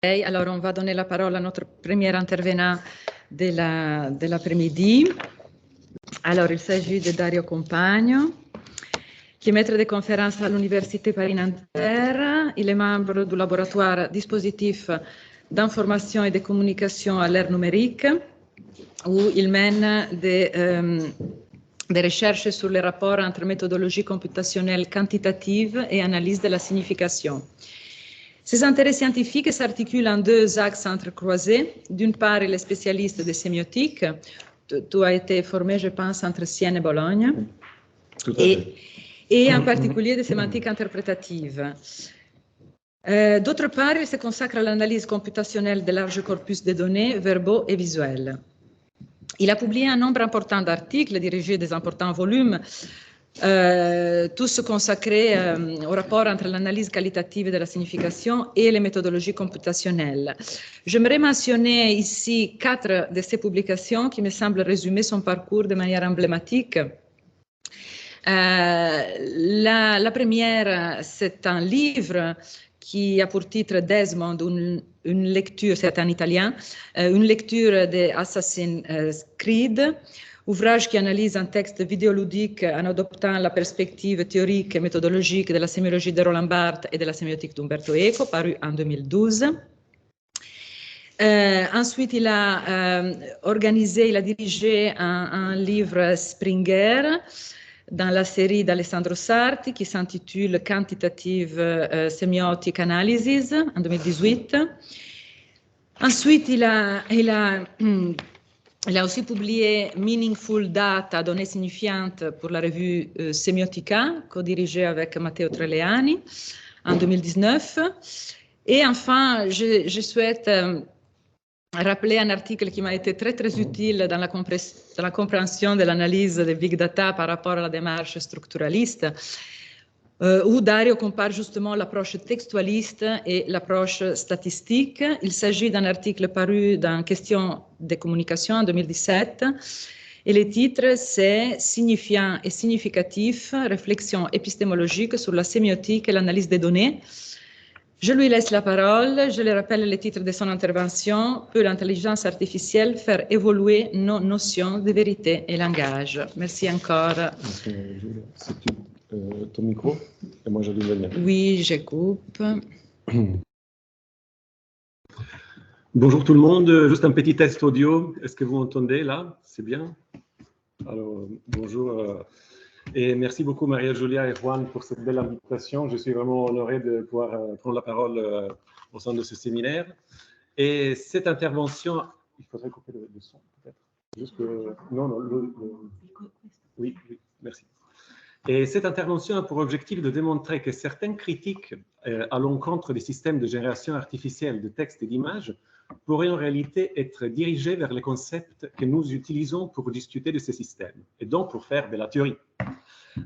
Alors, on va donner la parole à notre premier intervenant de l'après-midi. Alors, il s'agit de Dario Compagno, qui est maître de conférences à l'Université Paris-Nanterre. Il est membre du laboratoire Dispositifs d'information et de communication à l'ère numérique, où il mène des recherches sur les rapports entre méthodologie computationnelle quantitative et analyse de la signification. Ces intérêts scientifiques s'articulent en deux axes entrecroisés. D'une part, il est spécialiste de sémiotique. Tu as été formé, je pense, entre Sienne et Bologne. Tout à fait. Et en particulier de sémantique interprétative. D'autre part, il se consacre à l'analyse computationnelle de larges corpus de données, verbaux et visuels. Il a publié un nombre important d'articles, dirigé des importants volumes, tous consacrés au rapport entre l'analyse qualitative de la signification et les méthodologies computationnelles. J'aimerais mentionner ici 4 de ces publications qui me semblent résumer son parcours de manière emblématique. La première, c'est un livre qui a pour titre Desmond, une lecture, c'est en italien, une lecture de Assassin's Creed, ouvrage qui analyse un texte vidéoludique en adoptant la perspective théorique et méthodologique de la sémiologie de Roland Barthes et de la sémiotique d'Umberto Eco, paru en 2012. Ensuite, il a dirigé un livre Springer dans la série d'Alessandro Sarti qui s'intitule Quantitative Semiotic Analysis en 2018. Ensuite, il a aussi publié Meaningful Data, données signifiantes pour la revue Semiotica, co-dirigée avec Matteo Treleani en 2019. Et enfin, je souhaite rappeler un article qui m'a été très utile dans la compréhension de l'analyse des big data par rapport à la démarche structuraliste, où Dario compare justement l'approche textualiste et l'approche statistique. Il s'agit d'un article paru dans Questions de communication en 2017, et le titre c'est Signifiant et significatif, réflexion épistémologique sur la sémiotique et l'analyse des données. Je lui laisse la parole. Je le rappelle le titre de son intervention. Peut l'intelligence artificielle faire évoluer nos notions de vérité et langage? Merci encore. C'est ton micro et moi j'allume le mien. Oui, je coupe. Bonjour tout le monde. Juste un petit test audio. Est-ce que vous m'entendez là? C'est bien? Alors, bonjour. Et merci beaucoup Maria-Julia et Juan pour cette belle invitation. Je suis vraiment honoré de pouvoir prendre la parole au sein de ce séminaire. Et cette intervention, il faudrait couper le son peut-être. Juste que... Non, oui, merci. Et cette intervention a pour objectif de démontrer que certaines critiques à l'encontre des systèmes de génération artificielle de textes et d'images pourraient en réalité être dirigées vers les concepts que nous utilisons pour discuter de ces systèmes, et donc pour faire de la théorie.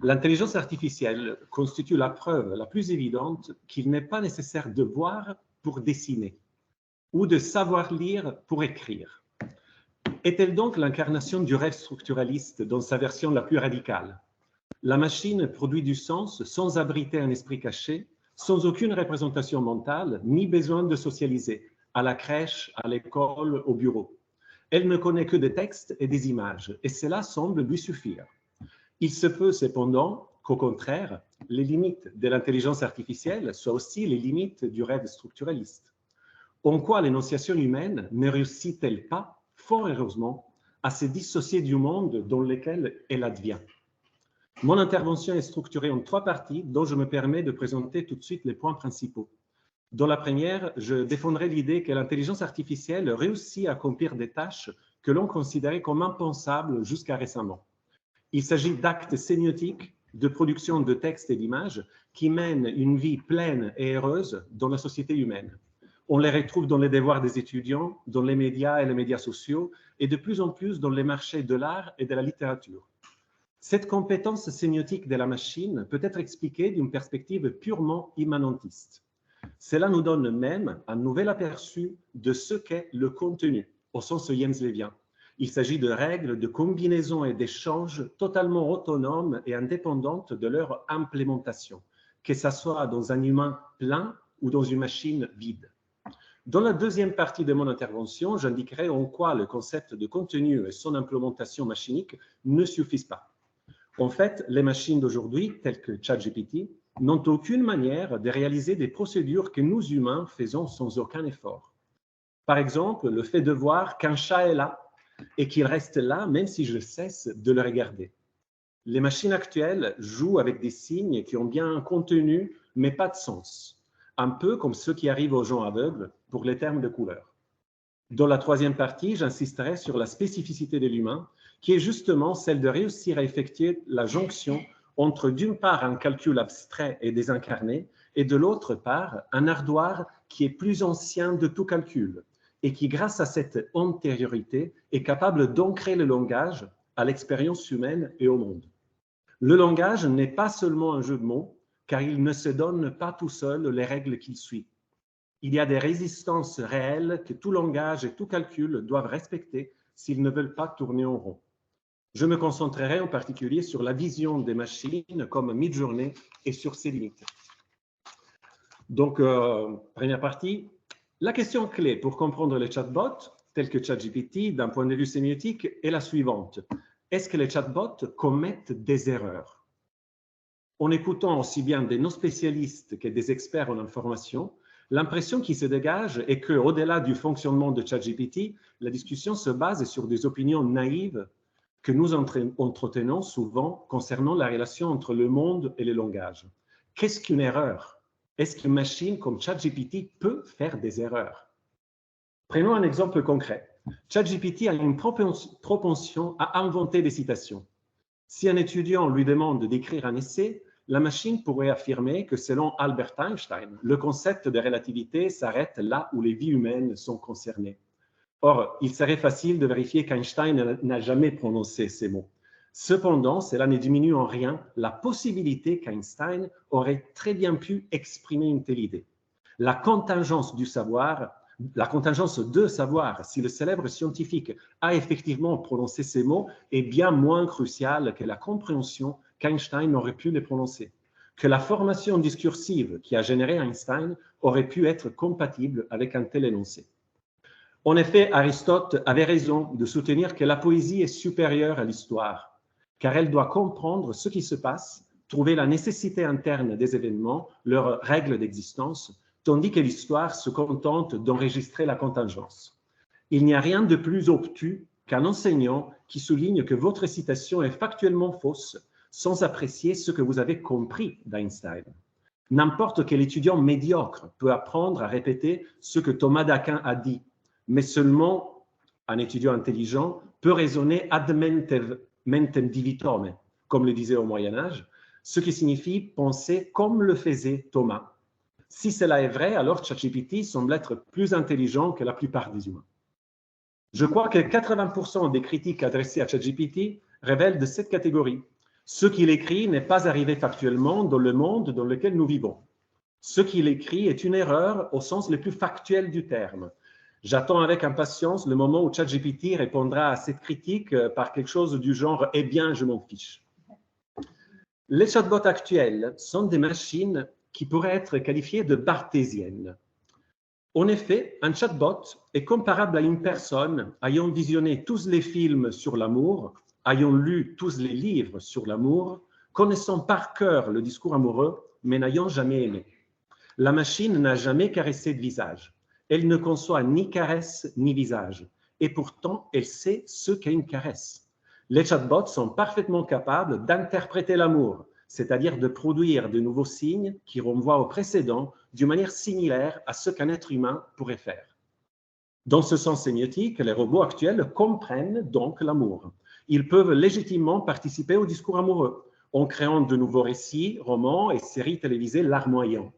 L'intelligence artificielle constitue la preuve la plus évidente qu'il n'est pas nécessaire de voir pour dessiner ou de savoir lire pour écrire. Est-elle donc l'incarnation du rêve structuraliste dans sa version la plus radicale? La machine produit du sens sans abriter un esprit caché, sans aucune représentation mentale, ni besoin de socialiser, à la crèche, à l'école, au bureau. Elle ne connaît que des textes et des images, et cela semble lui suffire. Il se peut cependant qu'au contraire, les limites de l'intelligence artificielle soient aussi les limites du rêve structuraliste. En quoi l'énonciation humaine ne réussit-elle pas, fort heureusement, à se dissocier du monde dans lequel elle advient? Mon intervention est structurée en 3 parties dont je me permets de présenter tout de suite les points principaux. Dans la première, je défendrai l'idée que l'intelligence artificielle réussit à accomplir des tâches que l'on considérait comme impensables jusqu'à récemment. Il s'agit d'actes sémiotiques de production de textes et d'images qui mènent une vie pleine et heureuse dans la société humaine. On les retrouve dans les devoirs des étudiants, dans les médias et les médias sociaux, et de plus en plus dans les marchés de l'art et de la littérature. Cette compétence sémiotique de la machine peut être expliquée d'une perspective purement immanentiste. Cela nous donne même un nouvel aperçu de ce qu'est le contenu, au sens jenslevien. Il s'agit de règles, de combinaisons et d'échanges totalement autonomes et indépendantes de leur implémentation, que ce soit dans un humain plein ou dans une machine vide. Dans la deuxième partie de mon intervention, j'indiquerai en quoi le concept de contenu et son implémentation machinique ne suffisent pas. En fait, les machines d'aujourd'hui, telles que ChatGPT, n'ont aucune manière de réaliser des procédures que nous humains faisons sans aucun effort. Par exemple, le fait de voir qu'un chat est là et qu'il reste là même si je cesse de le regarder. Les machines actuelles jouent avec des signes qui ont bien un contenu, mais pas de sens. Un peu comme ce qui arrive aux gens aveugles pour les termes de couleur. Dans la troisième partie, j'insisterai sur la spécificité de l'humain, qui est justement celle de réussir à effectuer la jonction entre d'une part un calcul abstrait et désincarné, et de l'autre part un ardoire qui est plus ancien de tout calcul, et qui, grâce à cette antériorité, est capable d'ancrer le langage à l'expérience humaine et au monde. Le langage n'est pas seulement un jeu de mots, car il ne se donne pas tout seul les règles qu'il suit. Il y a des résistances réelles que tout langage et tout calcul doivent respecter s'ils ne veulent pas tourner en rond. Je me concentrerai en particulier sur la vision des machines comme mid-journée et sur ses limites. Donc, première partie, la question clé pour comprendre les chatbots, tels que ChatGPT, d'un point de vue sémiotique, est la suivante. Est-ce que les chatbots commettent des erreurs? En écoutant aussi bien des non-spécialistes que des experts en information, l'impression qui se dégage est qu'au-delà du fonctionnement de ChatGPT, la discussion se base sur des opinions naïves que nous entretenons souvent concernant la relation entre le monde et le langage. Qu'est-ce qu'une erreur? Est-ce qu'une machine comme ChatGPT peut faire des erreurs? Prenons un exemple concret. ChatGPT a une propension à inventer des citations. Si un étudiant lui demande d'écrire un essai, la machine pourrait affirmer que selon Albert Einstein, le concept de relativité s'arrête là où les vies humaines sont concernées. Or, il serait facile de vérifier qu'Einstein n'a jamais prononcé ces mots. Cependant, cela ne diminue en rien la possibilité qu'Einstein aurait très bien pu exprimer une telle idée. La contingence de savoir si le célèbre scientifique a effectivement prononcé ces mots est bien moins cruciale que la compréhension qu'Einstein aurait pu les prononcer, que la formation discursive qui a généré Einstein aurait pu être compatible avec un tel énoncé. En effet, Aristote avait raison de soutenir que la poésie est supérieure à l'histoire, car elle doit comprendre ce qui se passe, trouver la nécessité interne des événements, leurs règles d'existence, tandis que l'histoire se contente d'enregistrer la contingence. Il n'y a rien de plus obtus qu'un enseignant qui souligne que votre citation est factuellement fausse, sans apprécier ce que vous avez compris d'Einstein. N'importe quel étudiant médiocre peut apprendre à répéter ce que Thomas d'Aquin a dit, mais seulement un étudiant intelligent peut raisonner ad mentem divitome, comme le disait au Moyen-Âge, ce qui signifie penser comme le faisait Thomas. Si cela est vrai, alors ChatGPT semble être plus intelligent que la plupart des humains. Je crois que 80% des critiques adressées à ChatGPT révèlent de cette catégorie. Ce qu'il écrit n'est pas arrivé factuellement dans le monde dans lequel nous vivons. Ce qu'il écrit est une erreur au sens le plus factuel du terme. J'attends avec impatience le moment où ChatGPT répondra à cette critique par quelque chose du genre « Eh bien, je m'en fiche ». Les chatbots actuels sont des machines qui pourraient être qualifiées de barthésiennes. En effet, un chatbot est comparable à une personne ayant visionné tous les films sur l'amour, ayant lu tous les livres sur l'amour, connaissant par cœur le discours amoureux, mais n'ayant jamais aimé. La machine n'a jamais caressé de visage. Elle ne conçoit ni caresse ni visage. Et pourtant, elle sait ce qu'est une caresse. Les chatbots sont parfaitement capables d'interpréter l'amour, c'est-à-dire de produire de nouveaux signes qui renvoient au précédent d'une manière similaire à ce qu'un être humain pourrait faire. Dans ce sens sémiotique, les robots actuels comprennent donc l'amour. Ils peuvent légitimement participer au discours amoureux en créant de nouveaux récits, romans et séries télévisées larmoyants.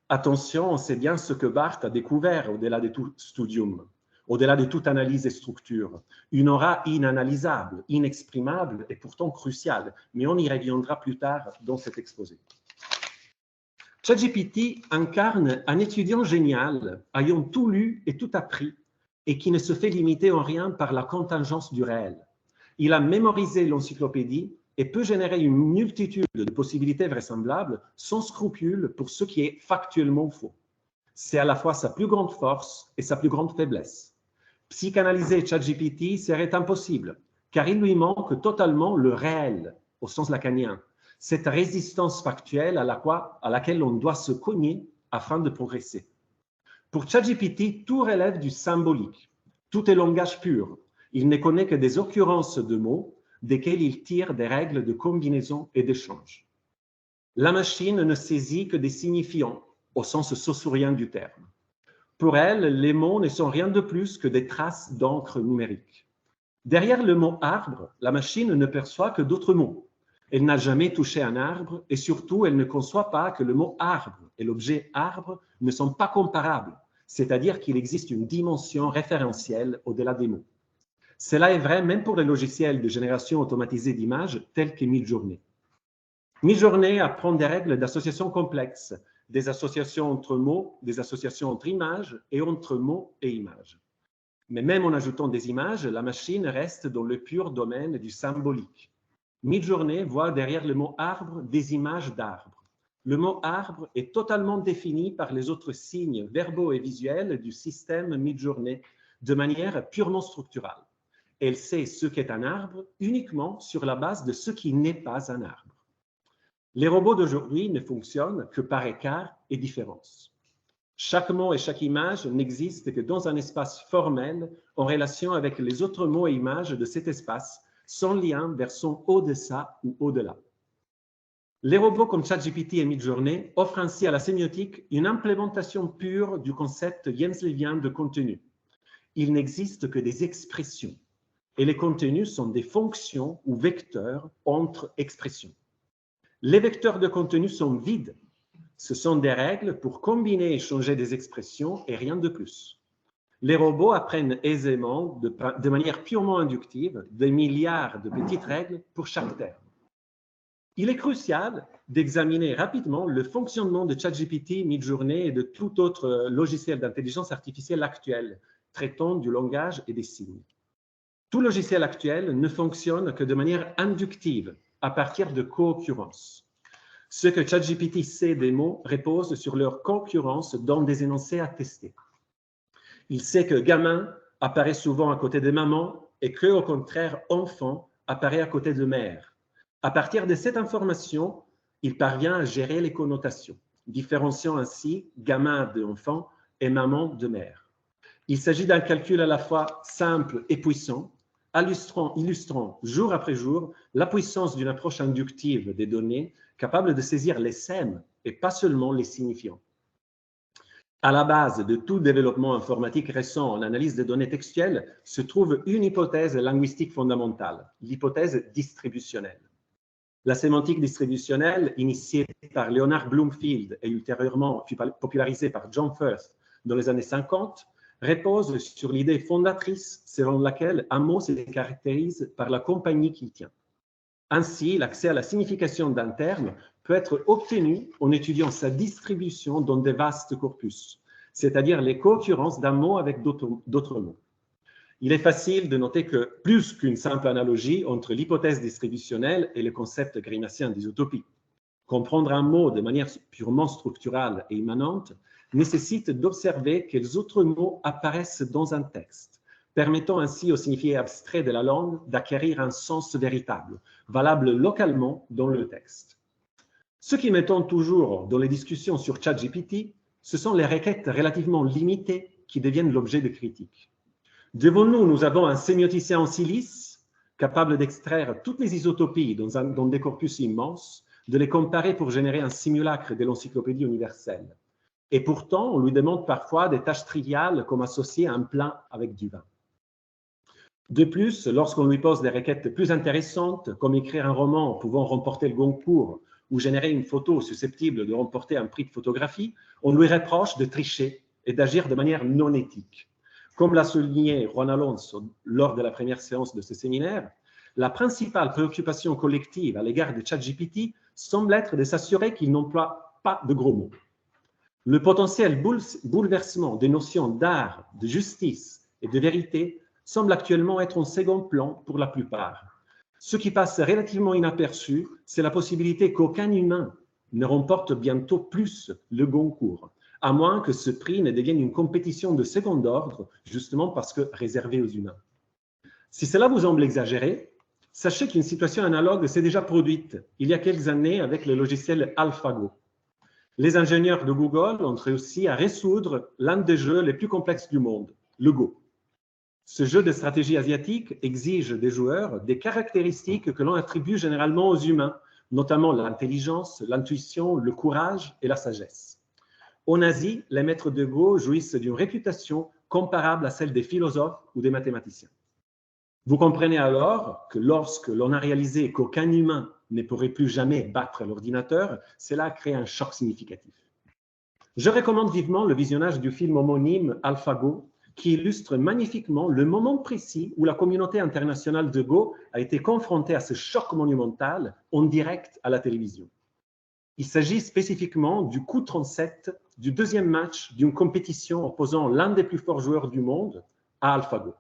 Attention, on sait bien ce que Barthes a découvert au-delà de tout studium, au-delà de toute analyse et structure. Une aura inanalysable, inexprimable et pourtant cruciale, mais on y reviendra plus tard dans cet exposé. ChatGPT incarne un étudiant génial, ayant tout lu et tout appris, et qui ne se fait limiter en rien par la contingence du réel. Il a mémorisé l'encyclopédie et peut générer une multitude de possibilités vraisemblables sans scrupule pour ce qui est factuellement faux. C'est à la fois sa plus grande force et sa plus grande faiblesse. Psychanalyser ChatGPT serait impossible, car il lui manque totalement le réel, au sens lacanien, cette résistance factuelle à laquelle on doit se cogner afin de progresser. Pour ChatGPT, tout relève du symbolique. Tout est langage pur. Il ne connaît que des occurrences de mots desquels il tire des règles de combinaison et d'échange. La machine ne saisit que des signifiants, au sens saussurien du terme. Pour elle, les mots ne sont rien de plus que des traces d'encre numérique. Derrière le mot arbre, la machine ne perçoit que d'autres mots. Elle n'a jamais touché un arbre et surtout, elle ne conçoit pas que le mot arbre et l'objet arbre ne sont pas comparables, c'est-à-dire qu'il existe une dimension référentielle au-delà des mots. Cela est vrai même pour les logiciels de génération automatisée d'images tels que Midjourney. Midjourney apprend des règles d'association complexes, des associations entre mots, des associations entre images et entre mots et images. Mais même en ajoutant des images, la machine reste dans le pur domaine du symbolique. Midjourney voit derrière le mot arbre des images d'arbres. Le mot arbre est totalement défini par les autres signes verbaux et visuels du système Midjourney de manière purement structurale. Elle sait ce qu'est un arbre uniquement sur la base de ce qui n'est pas un arbre. Les robots d'aujourd'hui ne fonctionnent que par écart et différence. Chaque mot et chaque image n'existent que dans un espace formel en relation avec les autres mots et images de cet espace, sans lien vers son au-deçà ou au-delà. Les robots comme ChatGPT et Midjourney offrent ainsi à la sémiotique une implémentation pure du concept jenslevien de contenu. Il n'existe que des expressions, et les contenus sont des fonctions ou vecteurs entre expressions. Les vecteurs de contenu sont vides. Ce sont des règles pour combiner et changer des expressions et rien de plus. Les robots apprennent aisément, de manière purement inductive, des milliards de petites règles pour chaque terme. Il est crucial d'examiner rapidement le fonctionnement de ChatGPT, Midjourney et de tout autre logiciel d'intelligence artificielle actuel, traitant du langage et des signes. Tout logiciel actuel ne fonctionne que de manière inductive, à partir de co-occurrences. Ce que ChatGPT sait des mots repose sur leur concurrence dans des énoncés à tester. Il sait que gamin apparaît souvent à côté de maman et que, au contraire, enfant apparaît à côté de mère. À partir de cette information, il parvient à gérer les connotations, différenciant ainsi gamin de enfant et maman de mère. Il s'agit d'un calcul à la fois simple et puissant, illustrant jour après jour la puissance d'une approche inductive des données capable de saisir les sèmes et pas seulement les signifiants. À la base de tout développement informatique récent en analyse des données textuelles se trouve une hypothèse linguistique fondamentale, l'hypothèse distributionnelle. La sémantique distributionnelle, initiée par Leonard Bloomfield et ultérieurement popularisée par John Firth dans les années 50, repose sur l'idée fondatrice selon laquelle un mot se caractérise par la compagnie qu'il tient. Ainsi, l'accès à la signification d'un terme peut être obtenu en étudiant sa distribution dans des vastes corpus, c'est-à-dire les co-occurrences d'un mot avec d'autres mots. Il est facile de noter que plus qu'une simple analogie entre l'hypothèse distributionnelle et le concept grimacien d'isotopie. Comprendre un mot de manière purement structurale et immanente nécessite d'observer quels autres mots apparaissent dans un texte, permettant ainsi au signifié abstrait de la langue d'acquérir un sens véritable, valable localement dans le texte. Ce qui m'étonne toujours dans les discussions sur ChatGPT, ce sont les requêtes relativement limitées qui deviennent l'objet de critiques. Devant nous avons un sémioticien en silice, capable d'extraire toutes les isotopies dans des corpus immenses, de les comparer pour générer un simulacre de l'encyclopédie universelle. Et pourtant, on lui demande parfois des tâches triviales comme associer un plat avec du vin. De plus, lorsqu'on lui pose des requêtes plus intéressantes, comme écrire un roman pouvant remporter le Goncourt ou générer une photo susceptible de remporter un prix de photographie, on lui reproche de tricher et d'agir de manière non éthique. Comme l'a souligné Juan Alonso lors de la première séance de ce séminaire, la principale préoccupation collective à l'égard de ChatGPT semble être de s'assurer qu'il n'emploie pas de gros mots. Le potentiel bouleversement des notions d'art, de justice et de vérité semble actuellement être en second plan pour la plupart. Ce qui passe relativement inaperçu, c'est la possibilité qu'aucun humain ne remporte bientôt plus le Goncourt, à moins que ce prix ne devienne une compétition de second ordre, justement parce que réservée aux humains. Si cela vous semble exagéré, sachez qu'une situation analogue s'est déjà produite il y a quelques années avec le logiciel AlphaGo. Les ingénieurs de Google ont réussi à résoudre l'un des jeux les plus complexes du monde, le Go. Ce jeu de stratégie asiatique exige des joueurs des caractéristiques que l'on attribue généralement aux humains, notamment l'intelligence, l'intuition, le courage et la sagesse. En Asie, les maîtres de Go jouissent d'une réputation comparable à celle des philosophes ou des mathématiciens. Vous comprenez alors que lorsque l'on a réalisé qu'aucun humain ne pourrait plus jamais battre l'ordinateur, cela a créé un choc significatif. Je recommande vivement le visionnage du film homonyme AlphaGo, qui illustre magnifiquement le moment précis où la communauté internationale de Go a été confrontée à ce choc monumental en direct à la télévision. Il s'agit spécifiquement du coup 37 du deuxième match d'une compétition opposant l'un des plus forts joueurs du monde à AlphaGo.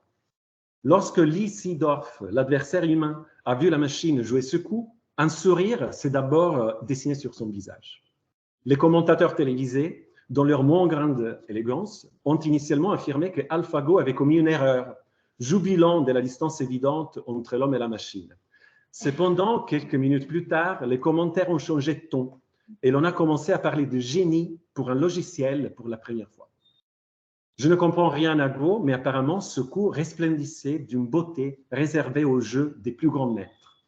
Lorsque Lee Seedorf, l'adversaire humain, a vu la machine jouer ce coup, un sourire s'est d'abord dessiné sur son visage. Les commentateurs télévisés, dans leur moins grande élégance, ont initialement affirmé que AlphaGo avait commis une erreur, jubilant de la distance évidente entre l'homme et la machine. Cependant, quelques minutes plus tard, les commentaires ont changé de ton et l'on a commencé à parler de génie pour un logiciel pour la première fois. Je ne comprends rien à Go, mais apparemment, ce coup resplendissait d'une beauté réservée au jeu des plus grands maîtres.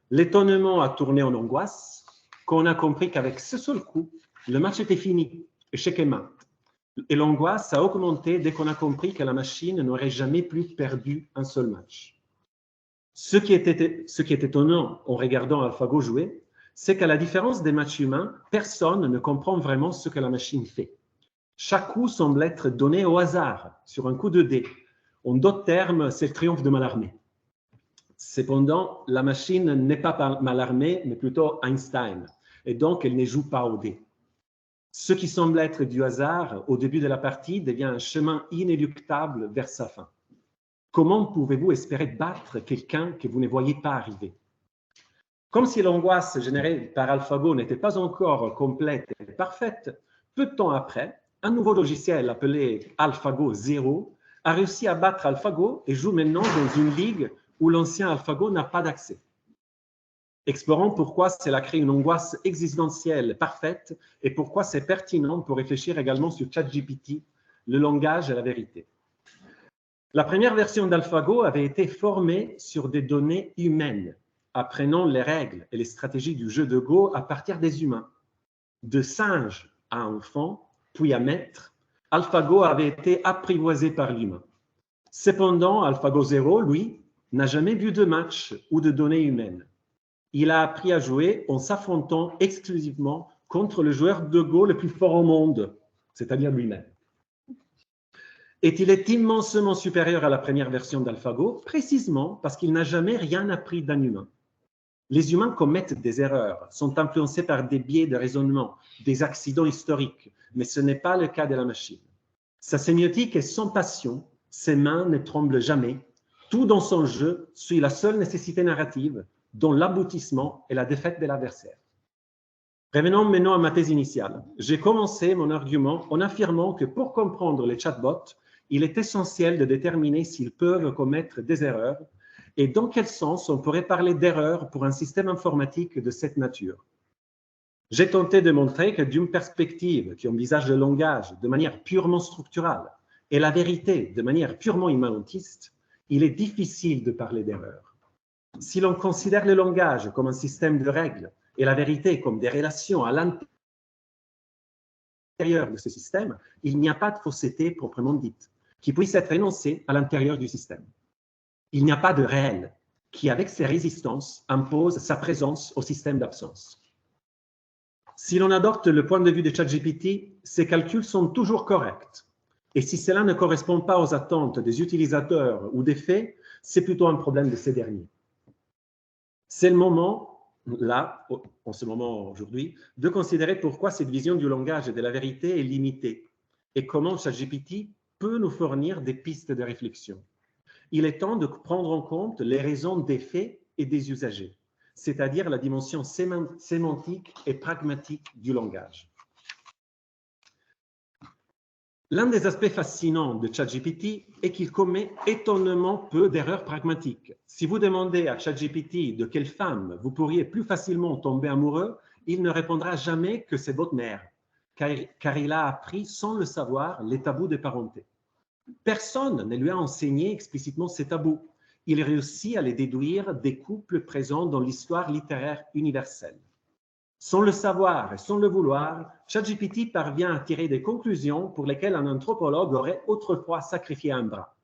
L'étonnement a tourné en angoisse quand on a compris qu'avec ce seul coup, le match était fini, échec et mat. Et l'angoisse a augmenté dès qu'on a compris que la machine n'aurait jamais plus perdu un seul match. Ce qui est étonnant en regardant AlphaGo jouer, c'est qu'à la différence des matchs humains, personne ne comprend vraiment ce que la machine fait. Chaque coup semble être donné au hasard, sur un coup de dé. En d'autres termes, c'est le triomphe de Mallarmé. Cependant, la machine n'est pas Mallarmé, mais plutôt Einstein, et donc elle ne joue pas au dé. Ce qui semble être du hasard au début de la partie devient un chemin inéluctable vers sa fin. Comment pouvez-vous espérer battre quelqu'un que vous ne voyez pas arriver? Comme si l'angoisse générée par AlphaGo n'était pas encore complète et parfaite, peu de temps après, un nouveau logiciel appelé AlphaGo 0 a réussi à battre AlphaGo et joue maintenant dans une ligue où l'ancien AlphaGo n'a pas d'accès. Explorons pourquoi cela crée une angoisse existentielle parfaite et pourquoi c'est pertinent pour réfléchir également sur ChatGPT, le langage et la vérité. La première version d'AlphaGo avait été formée sur des données humaines, apprenant les règles et les stratégies du jeu de Go à partir des humains. De singe à enfant, puis à maître, AlphaGo avait été apprivoisé par l'humain. Cependant, AlphaGo 0, lui, n'a jamais vu de match ou de données humaines. Il a appris à jouer en s'affrontant exclusivement contre le joueur de Go le plus fort au monde, c'est-à-dire lui-même. Et il est immensément supérieur à la première version d'AlphaGo, précisément parce qu'il n'a jamais rien appris d'un humain. Les humains commettent des erreurs, sont influencés par des biais de raisonnement, des accidents historiques, mais ce n'est pas le cas de la machine. Sa sémiotique est sans passion, ses mains ne tremblent jamais, tout dans son jeu suit la seule nécessité narrative, dont l'aboutissement est la défaite de l'adversaire. Revenons maintenant à ma thèse initiale. J'ai commencé mon argument en affirmant que pour comprendre les chatbots, il est essentiel de déterminer s'ils peuvent commettre des erreurs et dans quel sens on pourrait parler d'erreur pour un système informatique de cette nature. J'ai tenté de montrer que d'une perspective qui envisage le langage de manière purement structurale et la vérité de manière purement immanentiste, il est difficile de parler d'erreur. Si l'on considère le langage comme un système de règles et la vérité comme des relations à l'intérieur de ce système, il n'y a pas de fausseté proprement dite qui puisse être énoncée à l'intérieur du système. Il n'y a pas de réel qui, avec ses résistances, impose sa présence au système d'absence. Si l'on adopte le point de vue de ChatGPT, ces calculs sont toujours corrects. Et si cela ne correspond pas aux attentes des utilisateurs ou des faits, c'est plutôt un problème de ces derniers. C'est le moment, là, en ce moment aujourd'hui, de considérer pourquoi cette vision du langage et de la vérité est limitée et comment ChatGPT peut nous fournir des pistes de réflexion. Il est temps de prendre en compte les raisons des faits et des usagers, c'est-à-dire la dimension sémantique et pragmatique du langage. L'un des aspects fascinants de ChatGPT est qu'il commet étonnamment peu d'erreurs pragmatiques. Si vous demandez à ChatGPT de quelle femme vous pourriez plus facilement tomber amoureux, il ne répondra jamais que c'est votre mère, car il a appris sans le savoir les tabous des parentés. Personne ne lui a enseigné explicitement ces tabous. Il réussit à les déduire des couples présents dans l'histoire littéraire universelle. Sans le savoir et sans le vouloir, ChatGPT parvient à tirer des conclusions pour lesquelles un anthropologue aurait autrefois sacrifié un bras.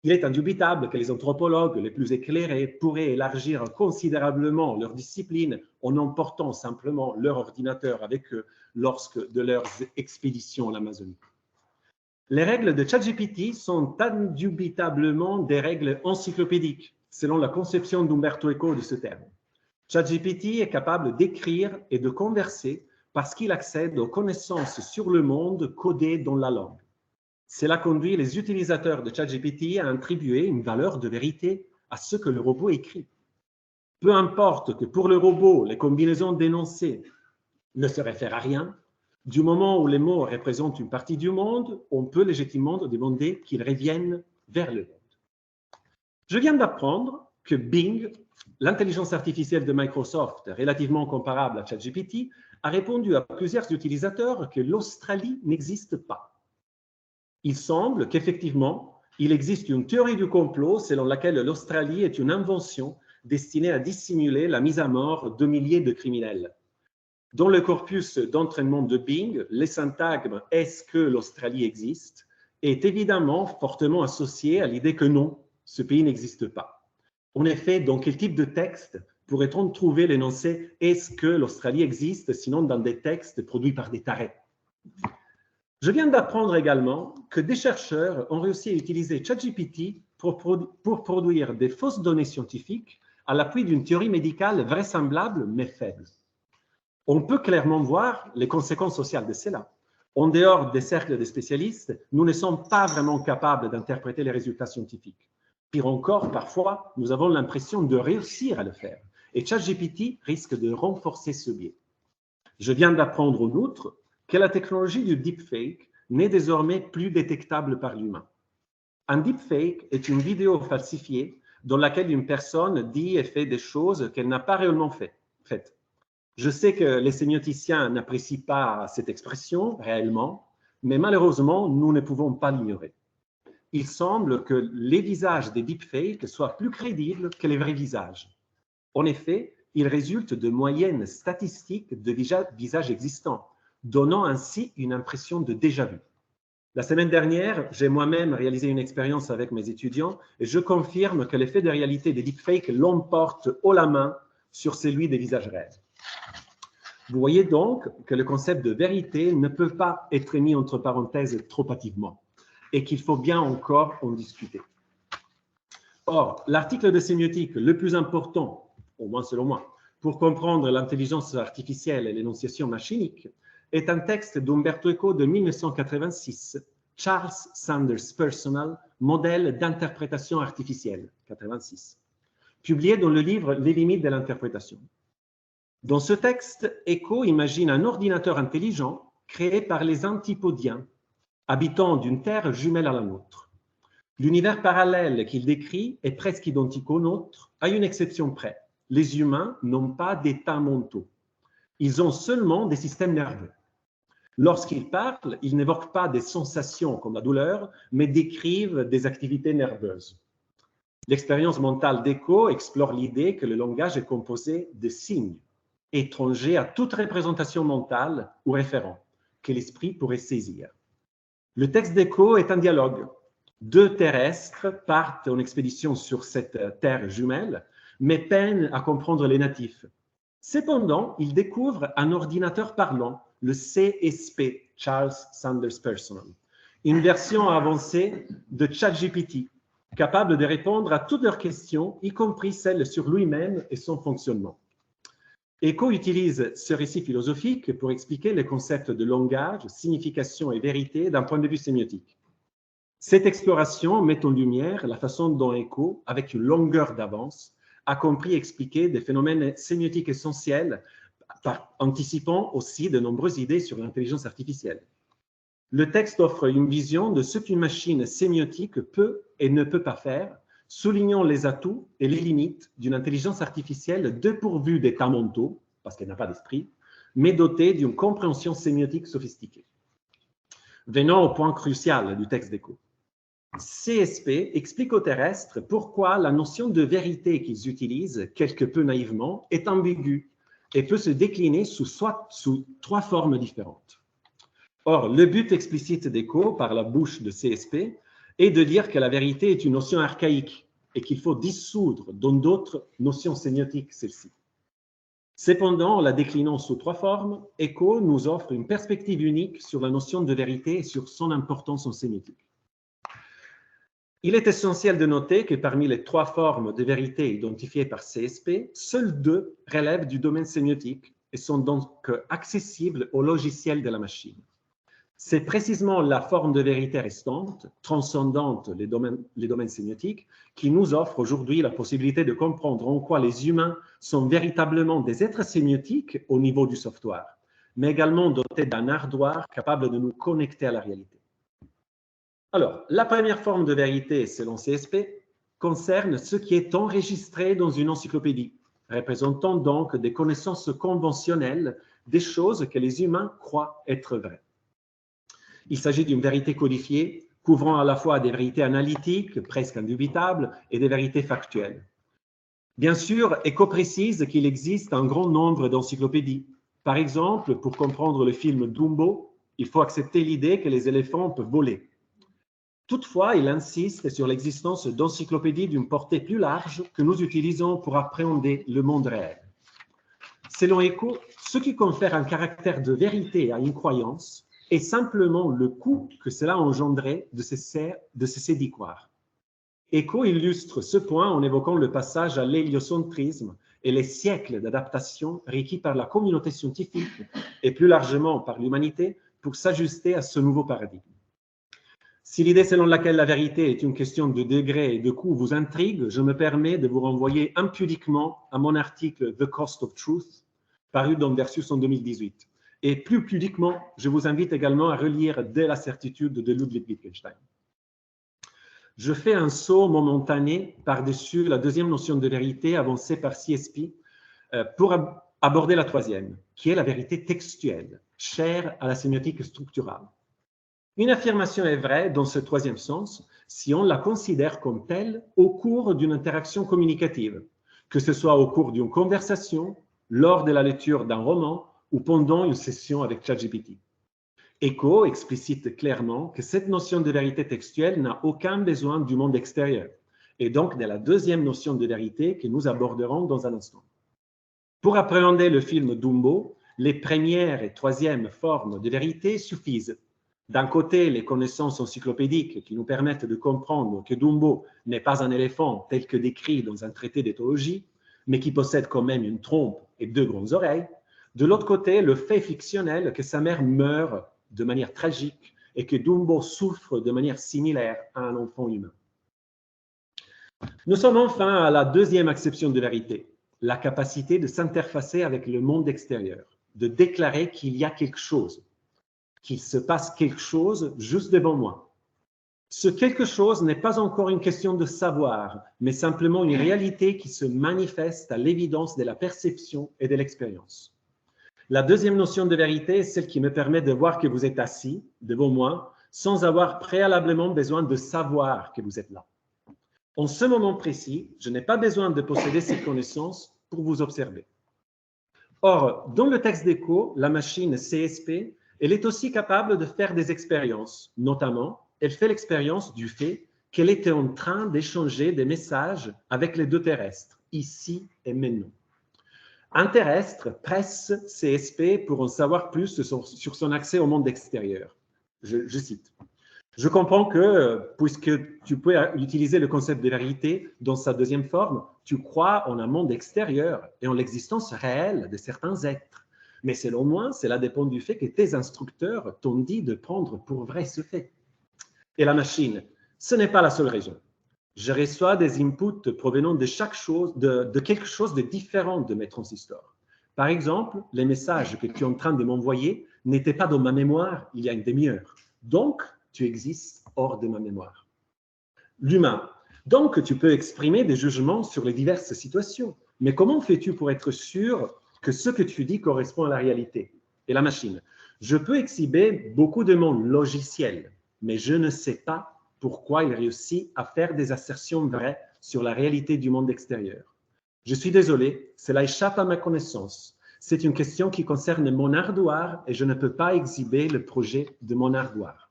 Il est indubitable que les anthropologues les plus éclairés pourraient élargir considérablement leur discipline en emportant simplement leur ordinateur avec eux lorsque de leurs expéditions en Amazonie. Les règles de ChatGPT sont indubitablement des règles encyclopédiques, selon la conception d'Umberto Eco de ce terme. ChatGPT est capable d'écrire et de converser parce qu'il accède aux connaissances sur le monde codées dans la langue. Cela conduit les utilisateurs de ChatGPT à attribuer une valeur de vérité à ce que le robot écrit. Peu importe que pour le robot, les combinaisons d'énoncés ne se réfèrent à rien, du moment où les mots représentent une partie du monde, on peut légitimement demander qu'ils reviennent vers le monde. Je viens d'apprendre que Bing, l'intelligence artificielle de Microsoft, relativement comparable à ChatGPT, a répondu à plusieurs utilisateurs que l'Australie n'existe pas. Il semble qu'effectivement, il existe une théorie du complot selon laquelle l'Australie est une invention destinée à dissimuler la mise à mort de milliers de criminels. Dans le corpus d'entraînement de Bing, le syntagme « est-ce que l'Australie existe ?» est évidemment fortement associé à l'idée que non, ce pays n'existe pas. En effet, dans quel type de texte pourrait-on trouver l'énoncé « est-ce que l'Australie existe ?» sinon dans des textes produits par des tarés? Je viens d'apprendre également que des chercheurs ont réussi à utiliser ChatGPT pour produire des fausses données scientifiques à l'appui d'une théorie médicale vraisemblable mais faible. On peut clairement voir les conséquences sociales de cela. En dehors des cercles de spécialistes, nous ne sommes pas vraiment capables d'interpréter les résultats scientifiques. Pire encore, parfois, nous avons l'impression de réussir à le faire. Et ChatGPT risque de renforcer ce biais. Je viens d'apprendre en outre que la technologie du deepfake n'est désormais plus détectable par l'humain. Un deepfake est une vidéo falsifiée dans laquelle une personne dit et fait des choses qu'elle n'a pas réellement faites. Je sais que les sémioticiens n'apprécient pas cette expression réellement, mais malheureusement, nous ne pouvons pas l'ignorer. Il semble que les visages des deepfakes soient plus crédibles que les vrais visages. En effet, ils résultent de moyennes statistiques de visages existants, donnant ainsi une impression de déjà-vu. La semaine dernière, j'ai moi-même réalisé une expérience avec mes étudiants et je confirme que l'effet de réalité des deepfakes l'emporte haut la main sur celui des visages réels. Vous voyez donc que le concept de vérité ne peut pas être mis entre parenthèses trop hâtivement et qu'il faut bien encore en discuter. Or, l'article de sémiotique le plus important, au moins selon moi, pour comprendre l'intelligence artificielle et l'énonciation machinique, est un texte d'Umberto Eco de 1986, Charles Sanders Personal, modèle d'interprétation artificielle, 86, publié dans le livre Les limites de l'interprétation. Dans ce texte, Eco imagine un ordinateur intelligent créé par les Antipodiens, habitants d'une Terre jumelle à la nôtre. L'univers parallèle qu'il décrit est presque identique au nôtre, à une exception près. Les humains n'ont pas d'états mentaux. Ils ont seulement des systèmes nerveux. Lorsqu'ils parlent, ils n'évoquent pas des sensations comme la douleur, mais décrivent des activités nerveuses. L'expérience mentale d'Eco explore l'idée que le langage est composé de signes, étrangers à toute représentation mentale ou référent, que l'esprit pourrait saisir. Le texte d'Eco est un dialogue. Deux terrestres partent en expédition sur cette terre jumelle, mais peinent à comprendre les natifs. Cependant, ils découvrent un ordinateur parlant, le CSP, Charles Sanders Personal, une version avancée de ChatGPT, capable de répondre à toutes leurs questions, y compris celles sur lui-même et son fonctionnement. Eco utilise ce récit philosophique pour expliquer les concepts de langage, signification et vérité d'un point de vue sémiotique. Cette exploration met en lumière la façon dont Eco, avec une longueur d'avance, a compris expliquer des phénomènes sémiotiques essentiels, anticipant aussi de nombreuses idées sur l'intelligence artificielle. le texte offre une vision de ce qu'une machine sémiotique peut et ne peut pas faire, soulignant les atouts et les limites d'une intelligence artificielle dépourvue d'états mentaux, parce qu'elle n'a pas d'esprit, mais dotée d'une compréhension sémiotique sophistiquée. Venons au point crucial du texte d'Eco. CSP explique aux terrestres pourquoi la notion de vérité qu'ils utilisent, quelque peu naïvement, est ambiguë et peut se décliner sous trois formes différentes. Or, le but explicite d'Eco, par la bouche de CSP, est de dire que la vérité est une notion archaïque et qu'il faut dissoudre dans d'autres notions sémiotiques celle-ci. Cependant, en la déclinant sous trois formes, Eco nous offre une perspective unique sur la notion de vérité et sur son importance en sémiotique. Il est essentiel de noter que parmi les trois formes de vérité identifiées par CSP, seules deux relèvent du domaine sémiotique et sont donc accessibles au logiciel de la machine. C'est précisément la forme de vérité restante, transcendante les domaines sémiotiques, qui nous offre aujourd'hui la possibilité de comprendre en quoi les humains sont véritablement des êtres sémiotiques au niveau du software, mais également dotés d'un hardware capable de nous connecter à la réalité. Alors, la première forme de vérité, selon CSP, concerne ce qui est enregistré dans une encyclopédie, représentant donc des connaissances conventionnelles, des choses que les humains croient être vraies. Il s'agit d'une vérité codifiée, couvrant à la fois des vérités analytiques, presque indubitables, et des vérités factuelles. Bien sûr, Eco précise qu'il existe un grand nombre d'encyclopédies. Par exemple, pour comprendre le film Dumbo, il faut accepter l'idée que les éléphants peuvent voler. Toutefois, il insiste sur l'existence d'encyclopédies d'une portée plus large que nous utilisons pour appréhender le monde réel. Selon Eco, ce qui confère un caractère de vérité à une croyance est simplement le coût que cela a engendré de cesser d'y croire. Eco illustre ce point en évoquant le passage à l'héliocentrisme et les siècles d'adaptation requis par la communauté scientifique et plus largement par l'humanité pour s'ajuster à ce nouveau paradigme. Si l'idée selon laquelle la vérité est une question de degré et de coût vous intrigue, je me permets de vous renvoyer impudiquement à mon article « The Cost of Truth » paru dans Versus en 2018. Et plus pudiquement, je vous invite également à relire « Dès la certitude » de Ludwig Wittgenstein. Je fais un saut momentané par-dessus la deuxième notion de vérité avancée par CSP pour aborder la troisième, qui est la vérité textuelle, chère à la sémiotique structurale. Une affirmation est vraie dans ce troisième sens si on la considère comme telle au cours d'une interaction communicative, que ce soit au cours d'une conversation, lors de la lecture d'un roman ou pendant une session avec ChatGPT. Eco explicite clairement que cette notion de vérité textuelle n'a aucun besoin du monde extérieur, et donc de la deuxième notion de vérité que nous aborderons dans un instant. Pour appréhender le film Dumbo, les premières et troisièmes formes de vérité suffisent. D'un côté, les connaissances encyclopédiques qui nous permettent de comprendre que Dumbo n'est pas un éléphant tel que décrit dans un traité d'éthologie, mais qui possède quand même une trompe et deux grandes oreilles. De l'autre côté, le fait fictionnel que sa mère meurt de manière tragique et que Dumbo souffre de manière similaire à un enfant humain. Nous sommes enfin à la deuxième acception de vérité, la capacité de s'interfacer avec le monde extérieur, de déclarer qu'il y a quelque chose, qu'il se passe quelque chose juste devant moi. Ce quelque chose n'est pas encore une question de savoir, mais simplement une réalité qui se manifeste à l'évidence de la perception et de l'expérience. La deuxième notion de vérité est celle qui me permet de voir que vous êtes assis devant moi sans avoir préalablement besoin de savoir que vous êtes là. En ce moment précis, je n'ai pas besoin de posséder cette connaissance pour vous observer. Or, dans le texte d'Eco, la machine CSP, elle est aussi capable de faire des expériences. Notamment, elle fait l'expérience du fait qu'elle était en train d'échanger des messages avec les deux terrestres, ici et maintenant. Un terrestre presse CSP pour en savoir plus sur son accès au monde extérieur. Je cite. « Je comprends que, puisque tu peux utiliser le concept de vérité dans sa deuxième forme, tu crois en un monde extérieur et en l'existence réelle de certains êtres. Mais selon moi, cela dépend du fait que tes instructeurs t'ont dit de prendre pour vrai ce fait. » Et la machine, ce n'est pas la seule raison. Je reçois des inputs provenant de quelque chose de différent de mes transistors. Par exemple, les messages que tu es en train de m'envoyer n'étaient pas dans ma mémoire il y a une demi-heure. Donc, tu existes hors de ma mémoire. L'humain. Donc, tu peux exprimer des jugements sur les diverses situations. Mais comment fais-tu pour être sûr que ce que tu dis correspond à la réalité? Et la machine. Je peux exhiber beaucoup de mon logiciel, mais je ne sais pas pourquoi il réussit à faire des assertions vraies sur la réalité du monde extérieur. Je suis désolé, cela échappe à ma connaissance. C'est une question qui concerne mon ardoire et je ne peux pas exhiber le projet de mon ardoire.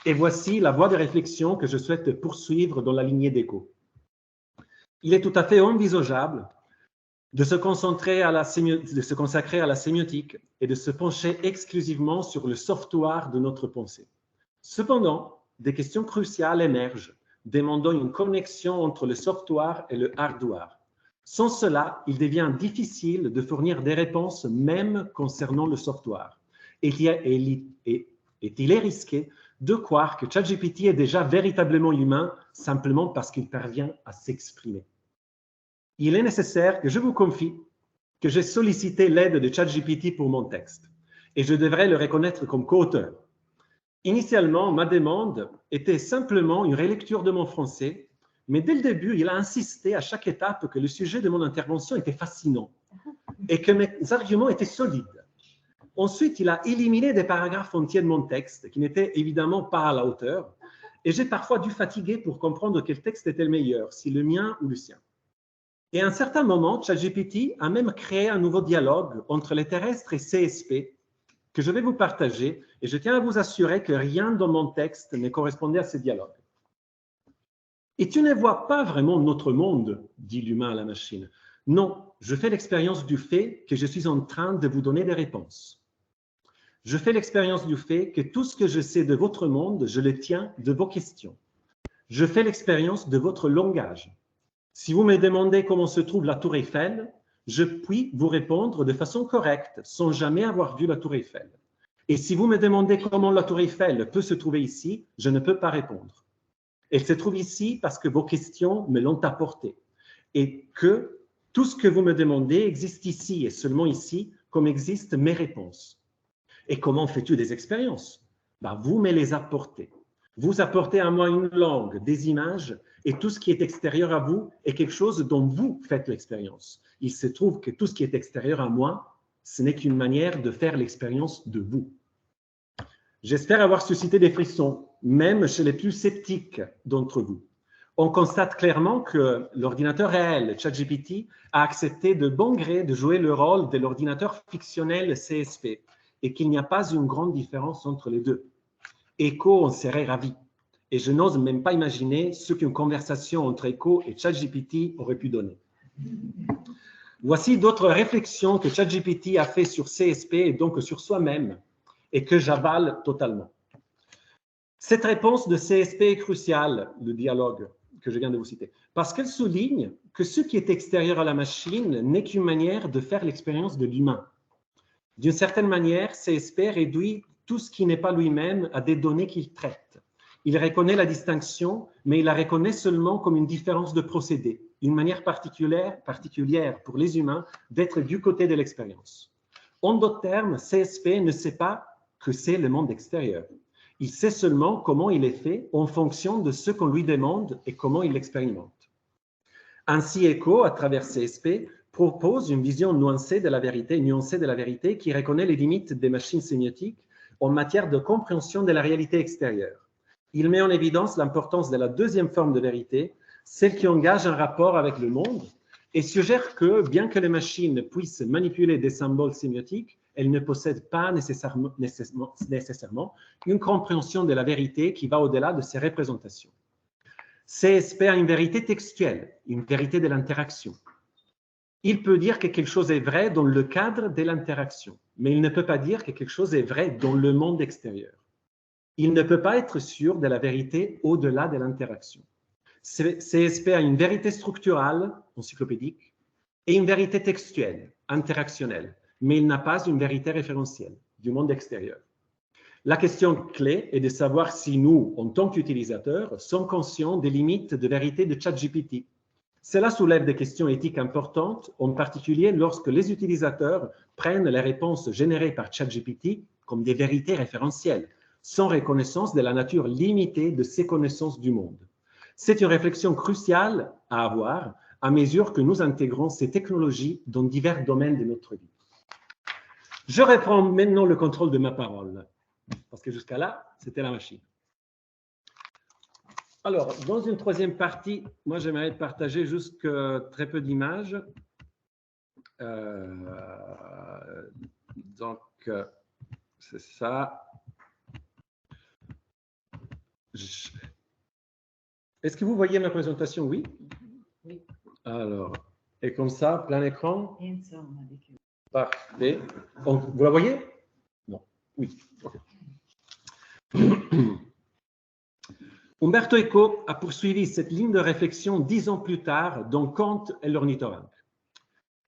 Et voici la voie de réflexion que je souhaite poursuivre dans la lignée d'Eco. Il est tout à fait envisageable de se consacrer à la sémiotique et de se pencher exclusivement sur le software de notre pensée. Cependant, des questions cruciales émergent, demandant une connexion entre le software et le hardware. Sans cela, il devient difficile de fournir des réponses même concernant le software. Et il est risqué de croire que ChatGPT est déjà véritablement humain simplement parce qu'il parvient à s'exprimer. Il est nécessaire que je vous confie que j'ai sollicité l'aide de ChatGPT pour mon texte et je devrais le reconnaître comme co-auteur. Initialement, ma demande était simplement une relecture de mon français, mais dès le début, il a insisté à chaque étape que le sujet de mon intervention était fascinant et que mes arguments étaient solides. Ensuite, il a éliminé des paragraphes entiers de mon texte qui n'étaient évidemment pas à la hauteur et j'ai parfois dû fatiguer pour comprendre quel texte était le meilleur, si le mien ou le sien. Et à un certain moment, ChatGPT a même créé un nouveau dialogue entre les terrestres et CSP que je vais vous partager et je tiens à vous assurer que rien dans mon texte ne correspondait à ce dialogue. Et tu ne vois pas vraiment notre monde, dit l'humain à la machine. Non, je fais l'expérience du fait que je suis en train de vous donner des réponses. Je fais l'expérience du fait que tout ce que je sais de votre monde, je le tiens de vos questions. Je fais l'expérience de votre langage. Si vous me demandez comment se trouve la Tour Eiffel, je puis vous répondre de façon correcte, sans jamais avoir vu la Tour Eiffel. Et si vous me demandez comment la Tour Eiffel peut se trouver ici, je ne peux pas répondre. Elle se trouve ici parce que vos questions me l'ont apportée et que tout ce que vous me demandez existe ici et seulement ici, comme existent mes réponses. Et comment fais-tu des expériences? Vous me les apportez. Vous apportez à moi une langue, des images, et tout ce qui est extérieur à vous est quelque chose dont vous faites l'expérience. Il se trouve que tout ce qui est extérieur à moi, ce n'est qu'une manière de faire l'expérience de vous. J'espère avoir suscité des frissons, même chez les plus sceptiques d'entre vous. On constate clairement que l'ordinateur réel, ChatGPT, a accepté de bon gré de jouer le rôle de l'ordinateur fictionnel CSP et qu'il n'y a pas une grande différence entre les deux. Eco en serait ravi. Et je n'ose même pas imaginer ce qu'une conversation entre Eco et ChatGPT aurait pu donner. Voici d'autres réflexions que ChatGPT a fait sur CSP et donc sur soi-même et que j'avale totalement. Cette réponse de CSP est cruciale, le dialogue que je viens de vous citer, parce qu'elle souligne que ce qui est extérieur à la machine n'est qu'une manière de faire l'expérience de l'humain. D'une certaine manière, CSP réduit tout ce qui n'est pas lui-même à des données qu'il traite. Il reconnaît la distinction, mais il la reconnaît seulement comme une différence de procédé, une manière particulière pour les humains d'être du côté de l'expérience. En d'autres termes, CSP ne sait pas que c'est le monde extérieur. Il sait seulement comment il est fait en fonction de ce qu'on lui demande et comment il l'expérimente. Ainsi, Eco, à travers CSP, propose une vision nuancée de la vérité qui reconnaît les limites des machines sémiotiques en matière de compréhension de la réalité extérieure. Il met en évidence l'importance de la deuxième forme de vérité, celle qui engage un rapport avec le monde, et suggère que, bien que les machines puissent manipuler des symboles sémiotiques, elles ne possèdent pas nécessairement une compréhension de la vérité qui va au-delà de ces représentations. CSP a une vérité textuelle, une vérité de l'interaction. Il peut dire que quelque chose est vrai dans le cadre de l'interaction, mais il ne peut pas dire que quelque chose est vrai dans le monde extérieur. Il ne peut pas être sûr de la vérité au-delà de l'interaction. CSP a une vérité structurale, encyclopédique, et une vérité textuelle, interactionnelle, mais il n'a pas une vérité référentielle du monde extérieur. La question clé est de savoir si nous, en tant qu'utilisateurs, sommes conscients des limites de vérité de ChatGPT. Cela soulève des questions éthiques importantes, en particulier lorsque les utilisateurs prennent les réponses générées par ChatGPT comme des vérités référentielles, sans reconnaissance de la nature limitée de ses connaissances du monde. C'est une réflexion cruciale à avoir à mesure que nous intégrons ces technologies dans divers domaines de notre vie. Je reprends maintenant le contrôle de ma parole, parce que jusqu'à là, c'était la machine. Alors, dans une troisième partie, moi, j'aimerais partager juste très peu d'images. Donc, c'est ça. Est-ce que vous voyez ma présentation? Oui. Oui. Alors, et comme ça, plein écran. Parfait. Donc, vous la voyez? Non. Oui. Okay. Umberto Eco a poursuivi cette ligne de réflexion 10 ans plus tard dans Kant et l'ornithorynque.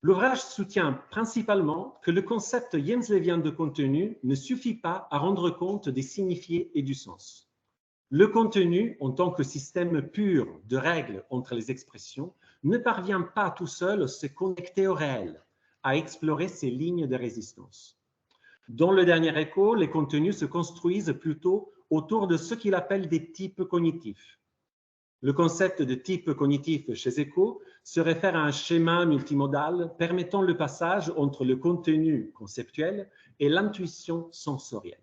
L'ouvrage soutient principalement que le concept jenslevien de contenu ne suffit pas à rendre compte des signifiés et du sens. Le contenu, en tant que système pur de règles entre les expressions, ne parvient pas tout seul à se connecter au réel, à explorer ces lignes de résistance. Dans le dernier Eco, les contenus se construisent plutôt autour de ce qu'il appelle des types cognitifs. Le concept de type cognitif chez Eco se réfère à un schéma multimodal permettant le passage entre le contenu conceptuel et l'intuition sensorielle.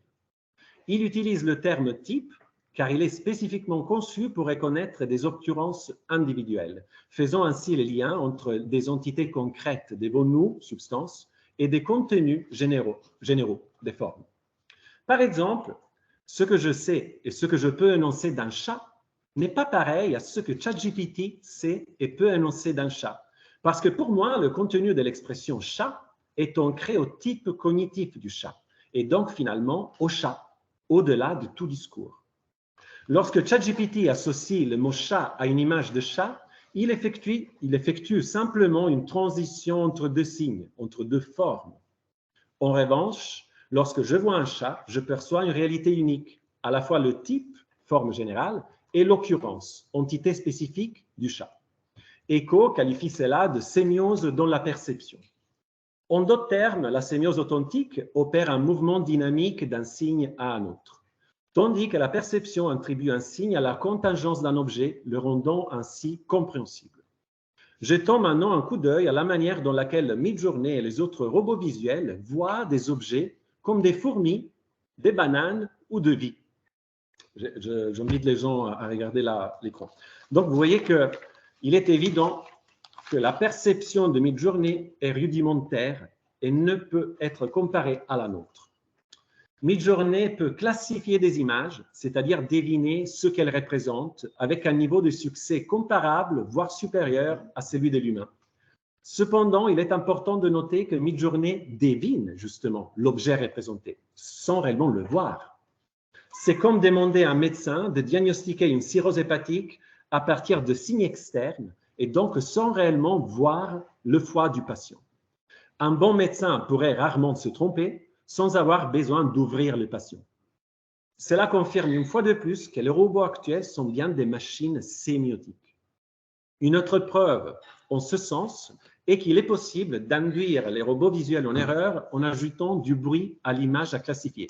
Il utilise le terme type car il est spécifiquement conçu pour reconnaître des occurrences individuelles, faisant ainsi le lien entre des entités concrètes, des nous, substances, et des contenus généraux, des formes. Par exemple, ce que je sais et ce que je peux énoncer d'un chat n'est pas pareil à ce que ChatGPT sait et peut énoncer d'un chat. Parce que pour moi, le contenu de l'expression chat est ancré au type cognitif du chat, et donc finalement au chat, au-delà de tout discours. Lorsque ChatGPT associe le mot chat à une image de chat, il effectue simplement une transition entre deux signes, entre deux formes. En revanche, lorsque je vois un chat, je perçois une réalité unique, à la fois le type, forme générale, et l'occurrence, entité spécifique du chat. Eco qualifie cela de sémiose dans la perception. En d'autres termes, la sémiose authentique opère un mouvement dynamique d'un signe à un autre, tandis que la perception attribue un signe à la contingence d'un objet, le rendant ainsi compréhensible. Jetons maintenant un coup d'œil à la manière dont laquelle Midjourney et les autres robots visuels voient des objets comme des fourmis, des bananes ou de vie. J'invite les gens à regarder l'écran. Donc, vous voyez qu'il est évident que la perception de Midjourney est rudimentaire et ne peut être comparée à la nôtre. Midjourney peut classifier des images, c'est-à-dire deviner ce qu'elles représentent, avec un niveau de succès comparable, voire supérieur à celui de l'humain. Cependant, il est important de noter que Midjourney devine justement l'objet représenté, sans réellement le voir. C'est comme demander à un médecin de diagnostiquer une cirrhose hépatique à partir de signes externes et donc sans réellement voir le foie du patient. Un bon médecin pourrait rarement se tromper sans avoir besoin d'ouvrir le patient. Cela confirme une fois de plus que les robots actuels sont bien des machines sémiotiques. Une autre preuve en ce sens est qu'il est possible d'induire les robots visuels en erreur en ajoutant du bruit à l'image à classifier.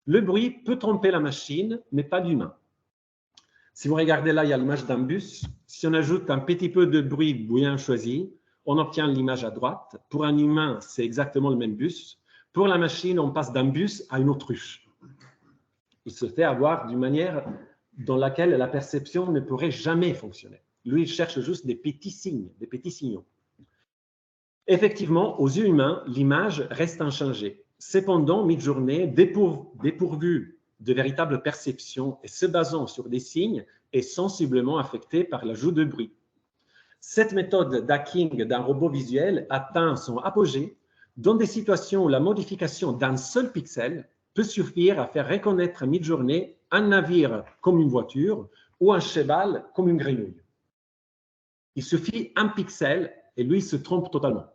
Le bruit peut tromper la machine, mais pas l'humain. Si vous regardez là, il y a l'image d'un bus. Si on ajoute un petit peu de bruit bien choisi, on obtient l'image à droite. Pour un humain, c'est exactement le même bus. Pour la machine, on passe d'un bus à une autruche. Il se fait avoir d'une manière dans laquelle la perception ne pourrait jamais fonctionner. Lui, il cherche juste des petits signes, des petits signaux. Effectivement, aux yeux humains, l'image reste inchangée. Cependant, Midjourney, dépourvu de véritable perception et se basant sur des signes, est sensiblement affectée par l'ajout de bruit. Cette méthode d'hacking d'un robot visuel atteint son apogée dans des situations où la modification d'un seul pixel peut suffire à faire reconnaître Midjourney un navire comme une voiture ou un cheval comme une grenouille. Il suffit un pixel et lui se trompe totalement.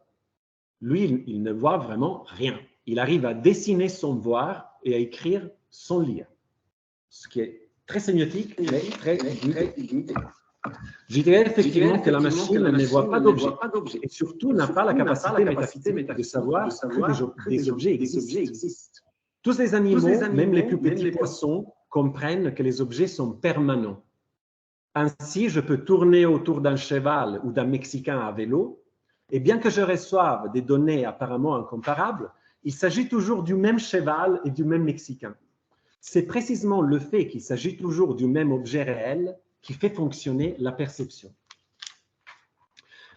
Lui, il ne voit vraiment rien. Il arrive à dessiner sans voir et à écrire sans lire. Ce qui est très sémiotique, mais très limité. Je dirais effectivement que la machine ne voit pas d'objet et surtout n'a pas la capacité métaphysique de savoir que des objets existent. Tous les animaux, même les plus petits poissons, comprennent que les objets sont permanents. Ainsi, je peux tourner autour d'un cheval ou d'un Mexicain à vélo, et bien que je reçoive des données apparemment incomparables, il s'agit toujours du même cheval et du même Mexicain. C'est précisément le fait qu'il s'agit toujours du même objet réel qui fait fonctionner la perception.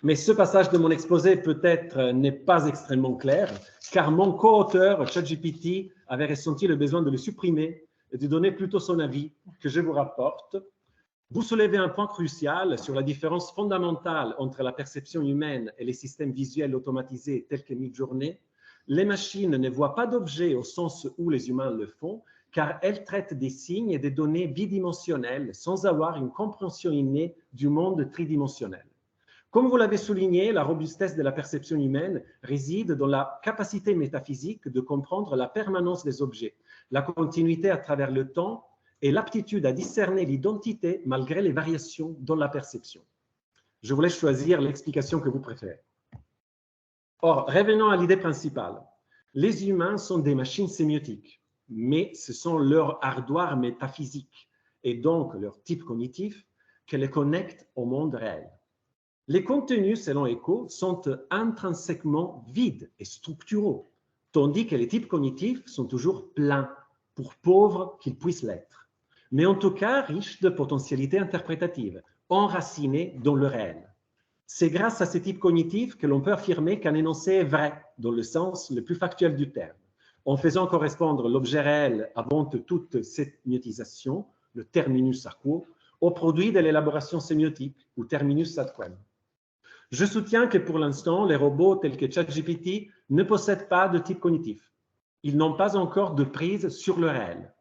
Mais ce passage de mon exposé peut-être n'est pas extrêmement clair, car mon co-auteur, ChatGPT, avait ressenti le besoin de le supprimer et de donner plutôt son avis, que je vous rapporte. Vous soulevez un point crucial sur la différence fondamentale entre la perception humaine et les systèmes visuels automatisés tels que Midjourney. Les machines ne voient pas d'objets au sens où les humains le font, car elles traitent des signes et des données bidimensionnelles sans avoir une compréhension innée du monde tridimensionnel. Comme vous l'avez souligné, la robustesse de la perception humaine réside dans la capacité métaphysique de comprendre la permanence des objets, la continuité à travers le temps et l'aptitude à discerner l'identité malgré les variations dans la perception. Je vous laisse choisir l'explication que vous préférez. Or, revenons à l'idée principale. Les humains sont des machines sémiotiques, mais ce sont leur ardoire métaphysique et donc leur type cognitif qui les connecte au monde réel. Les contenus, selon Eco, sont intrinsèquement vides et structuraux, tandis que les types cognitifs sont toujours pleins, pour pauvres qu'ils puissent l'être, mais en tout cas riches de potentialités interprétatives, enracinées dans le réel. C'est grâce à ces types cognitifs que l'on peut affirmer qu'un énoncé est vrai, dans le sens le plus factuel du terme, en faisant correspondre l'objet réel avant toute sémiotisation, le terminus ad quo, au produit de l'élaboration sémiotique, ou terminus ad quem. Je soutiens que pour l'instant, les robots tels que ChatGPT ne possèdent pas de type cognitif. Ils n'ont pas encore de prise sur le réel.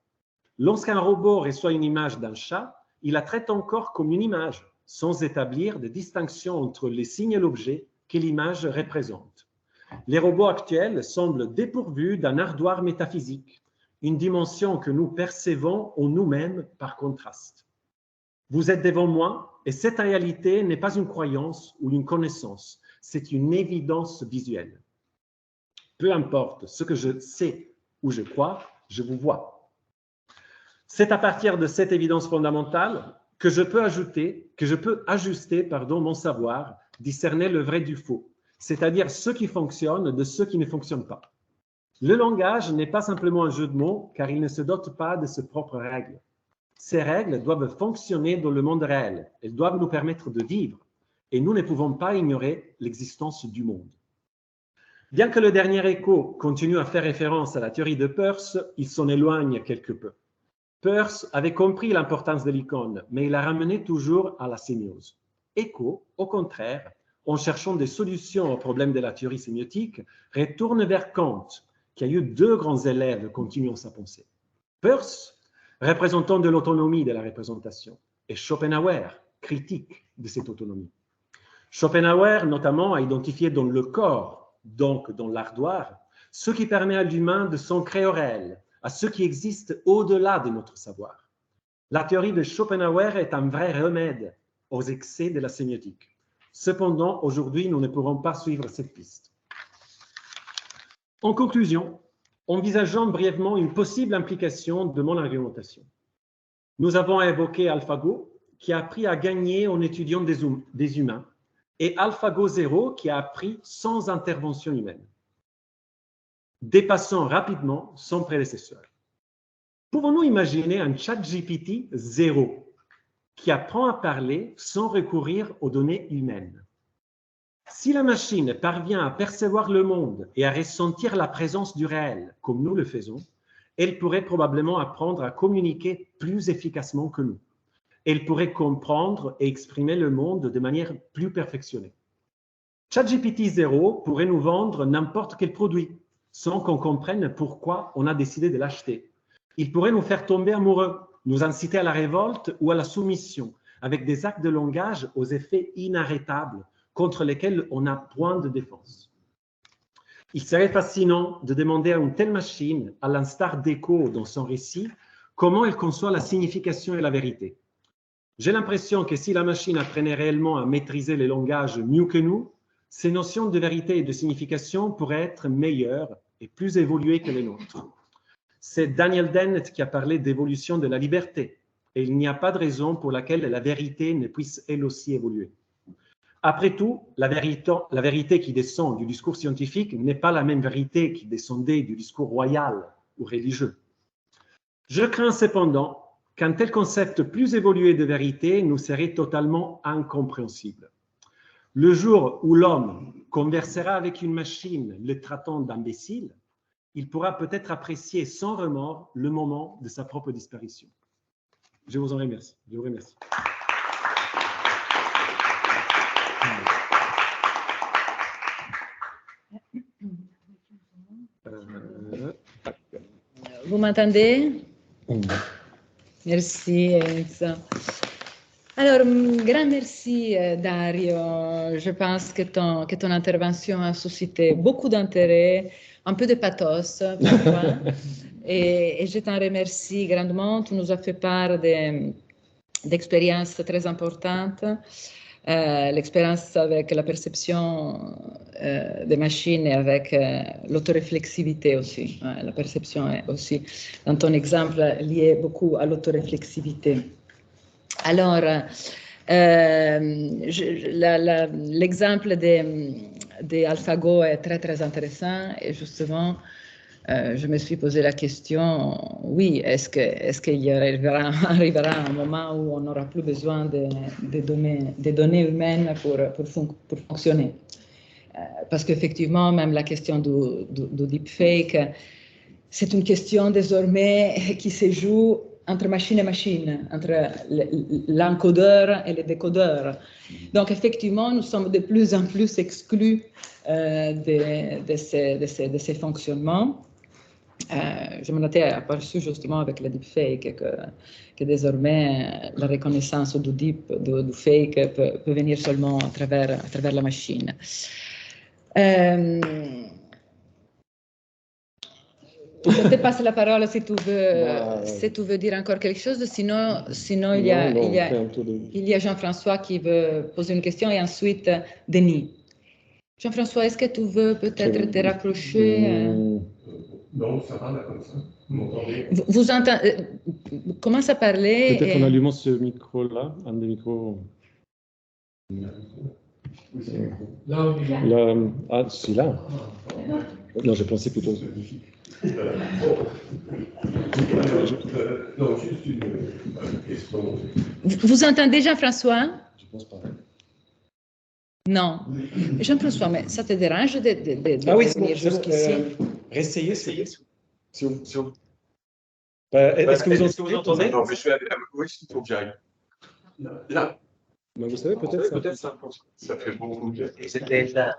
Lorsqu'un robot reçoit une image d'un chat, il la traite encore comme une image, sans établir de distinction entre les signes et l'objet que l'image représente. Les robots actuels semblent dépourvus d'un ardoire métaphysique, une dimension que nous percevons en nous-mêmes par contraste. Vous êtes devant moi, et cette réalité n'est pas une croyance ou une connaissance, c'est une évidence visuelle. Peu importe ce que je sais ou je crois, je vous vois. C'est à partir de cette évidence fondamentale que je peux ajuster mon savoir, discerner le vrai du faux, c'est-à-dire ce qui fonctionne de ce qui ne fonctionne pas. Le langage n'est pas simplement un jeu de mots, car il ne se dote pas de ses propres règles. Ces règles doivent fonctionner dans le monde réel. Elles doivent nous permettre de vivre. Et nous ne pouvons pas ignorer l'existence du monde. Bien que le dernier écho continue à faire référence à la théorie de Peirce, il s'en éloigne quelque peu. Peirce avait compris l'importance de l'icône, mais il a ramené toujours à la sémiose. Eco, au contraire, en cherchant des solutions au problème de la théorie sémiotique, retourne vers Kant, qui a eu deux grands élèves continuant sa pensée. Peirce, représentant de l'autonomie de la représentation, et Schopenhauer, critique de cette autonomie. Schopenhauer, notamment, a identifié dans le corps, donc dans l'ardoire, ce qui permet à l'humain de s'ancrer au réel, à ce qui existe au-delà de notre savoir. La théorie de Schopenhauer est un vrai remède aux excès de la sémiotique. Cependant, aujourd'hui, nous ne pourrons pas suivre cette piste. En conclusion, envisageons brièvement une possible implication de mon argumentation. Nous avons évoqué AlphaGo, qui a appris à gagner en étudiant des humains, et AlphaGo 0, qui a appris sans intervention humaine, dépassant rapidement son prédécesseur. Pouvons-nous imaginer un ChatGPT 0 qui apprend à parler sans recourir aux données humaines? Si la machine parvient à percevoir le monde et à ressentir la présence du réel, comme nous le faisons, elle pourrait probablement apprendre à communiquer plus efficacement que nous. Elle pourrait comprendre et exprimer le monde de manière plus perfectionnée. ChatGPT 0 pourrait nous vendre n'importe quel produit, sans qu'on comprenne pourquoi on a décidé de l'acheter. Il pourrait nous faire tomber amoureux, nous inciter à la révolte ou à la soumission, avec des actes de langage aux effets inarrêtables, contre lesquels on n'a point de défense. Il serait fascinant de demander à une telle machine, à l'instar d'Eco dans son récit, comment elle conçoit la signification et la vérité. J'ai l'impression que si la machine apprenait réellement à maîtriser les langages mieux que nous, ses notions de vérité et de signification pourraient être meilleures et plus évoluées que les nôtres. C'est Daniel Dennett qui a parlé d'évolution de la liberté. Et il n'y a pas de raison pour laquelle la vérité ne puisse elle aussi évoluer. Après tout, la vérité qui descend du discours scientifique n'est pas la même vérité qui descendait du discours royal ou religieux. Je crains cependant qu'un tel concept plus évolué de vérité nous serait totalement incompréhensible. Le jour où l'homme conversera avec une machine le traitant d'imbécile, il pourra peut-être apprécier sans remords le moment de sa propre disparition. Je vous en remercie. Je vous remercie. Vous m'entendez? Merci, Enzo. Alors, grand merci, Dario. Je pense que ton intervention a suscité beaucoup d'intérêt, un peu de pathos parfois. Et je t'en remercie grandement. Tu nous as fait part d'expériences très importantes. L'expérience avec la perception des machines et avec l'autoréflexivité aussi. La perception est aussi, dans ton exemple, liée beaucoup à l'autoréflexivité. Alors, l'exemple des AlphaGo est très, très intéressant et justement, je me suis posé la question, oui, est-ce qu'il arrivera un moment où on n'aura plus besoin des données humaines pour fonctionner? Parce qu'effectivement, même la question du deepfake, c'est une question désormais qui se joue entre machine et machine, entre l'encodeur et le décodeur. Donc, effectivement, nous sommes de plus en plus exclus de ces fonctionnements. Je m'en étais aperçu justement avec le deepfake que désormais la reconnaissance du fake peut venir seulement à travers la machine. Je te passe la parole si tu veux dire encore quelque chose. Sinon il y a Jean-François qui veut poser une question et ensuite Denis. Jean-François, est-ce que tu veux peut-être te rapprocher? Non, ça va là comme ça. Vous m'entendez? Vous entendez? Commence à parler. Peut-être en allumant ce micro-là, un des micros. Là, on est là. Là, ah, celui-là. Non, j'ai pensé plutôt. Non, juste une question. Vous entendez Jean-François? Je pense pas. Non. Jean-François, mais ça te dérange de venir jusqu'ici? Réessayez, essayez. Est-ce que vous entendez? Non, mais oui, il faut que j'aille. Là. Mais vous savez, peut-être ça fait beaucoup de... C'était là.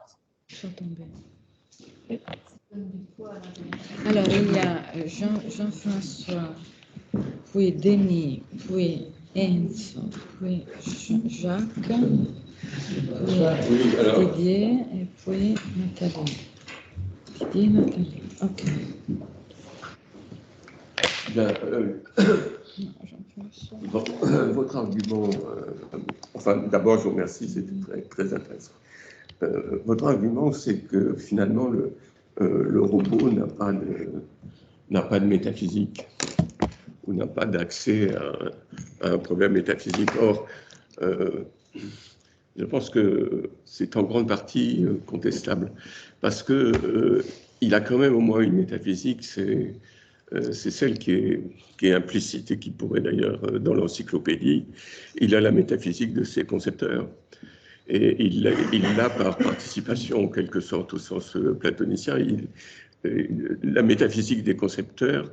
Alors, il y a Jean-François, puis Denis, puis Enzo, puis Jacques, puis Didier et puis Nathalie. Didier et Nathalie, ok. Bien, votre argument, enfin d'abord je vous remercie, c'était très, très intéressant. Votre argument, c'est que finalement le robot n'a pas de métaphysique ou n'a pas d'accès à un problème métaphysique. Or, je pense que c'est en grande partie contestable parce que il a quand même au moins une métaphysique, c'est celle qui est implicite et qui pourrait d'ailleurs, dans l'encyclopédie, il a la métaphysique de ses concepteurs. Et il l'a par participation, en quelque sorte, au sens platonicien. La métaphysique des concepteurs,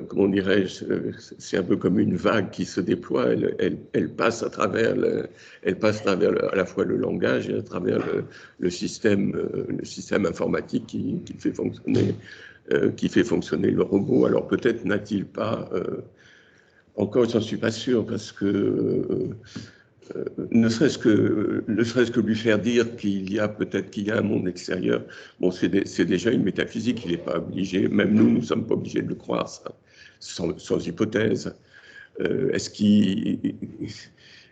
comment dirais-je, c'est un peu comme une vague qui se déploie, elle passe à travers, à la fois le langage et à travers le système informatique qui fait fonctionner le robot. Alors peut-être n'a-t-il pas, encore j'en suis pas sûr, parce que ne serait-ce que lui faire dire qu'il y a un monde extérieur, bon, c'est déjà une métaphysique, il n'est pas obligé, même nous ne sommes pas obligés de le croire, ça, sans hypothèse. Est-ce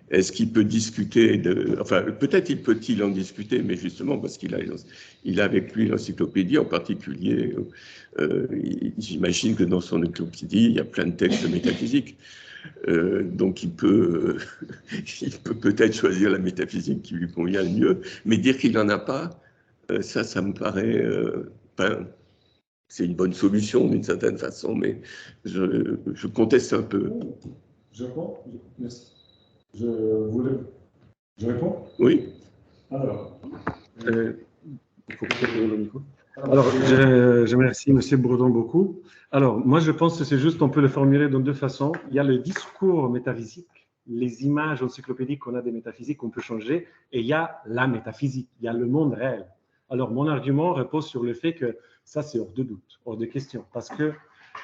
est-ce qu'il peut discuter enfin, peut-être peut-il en discuter, mais justement parce qu'il a avec lui l'encyclopédie, en particulier, j'imagine que dans son encyclopédie, il y a plein de textes métaphysiques. Donc il peut peut-être choisir la métaphysique qui lui convient le mieux, mais dire qu'il n'en a pas, ça me paraît... c'est une bonne solution d'une certaine façon, mais je conteste un peu. Je réponds. Merci. Je réponds. Oui. Alors. Il faut que le micro. Alors, je remercie M. Bourdon beaucoup. Alors, moi, je pense que c'est juste, on peut le formuler de deux façons. Il y a le discours métaphysique, les images encyclopédiques qu'on a des métaphysiques qu'on peut changer, et il y a la métaphysique, il y a le monde réel. Alors, mon argument repose sur le fait que ça, c'est hors de doute, hors de question, parce que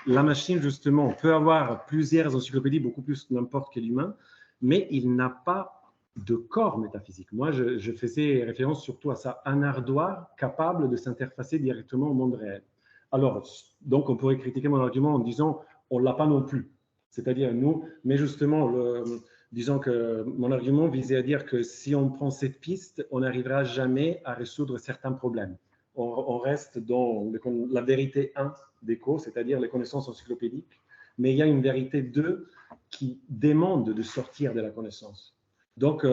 la machine, justement, peut avoir plusieurs encyclopédies, beaucoup plus que n'importe quel humain, mais il n'a pas de corps métaphysique. Moi, je faisais référence surtout à ça, un ardoire capable de s'interfacer directement au monde réel. Alors, donc, on pourrait critiquer mon argument en disant on ne l'a pas non plus. C'est-à-dire nous, mais justement, disons que mon argument visait à dire que si on prend cette piste, on n'arrivera jamais à résoudre certains problèmes. On reste dans la vérité 1 d'Eco, c'est-à-dire les connaissances encyclopédiques, mais il y a une vérité 2 qui demande de sortir de la connaissance. Donc,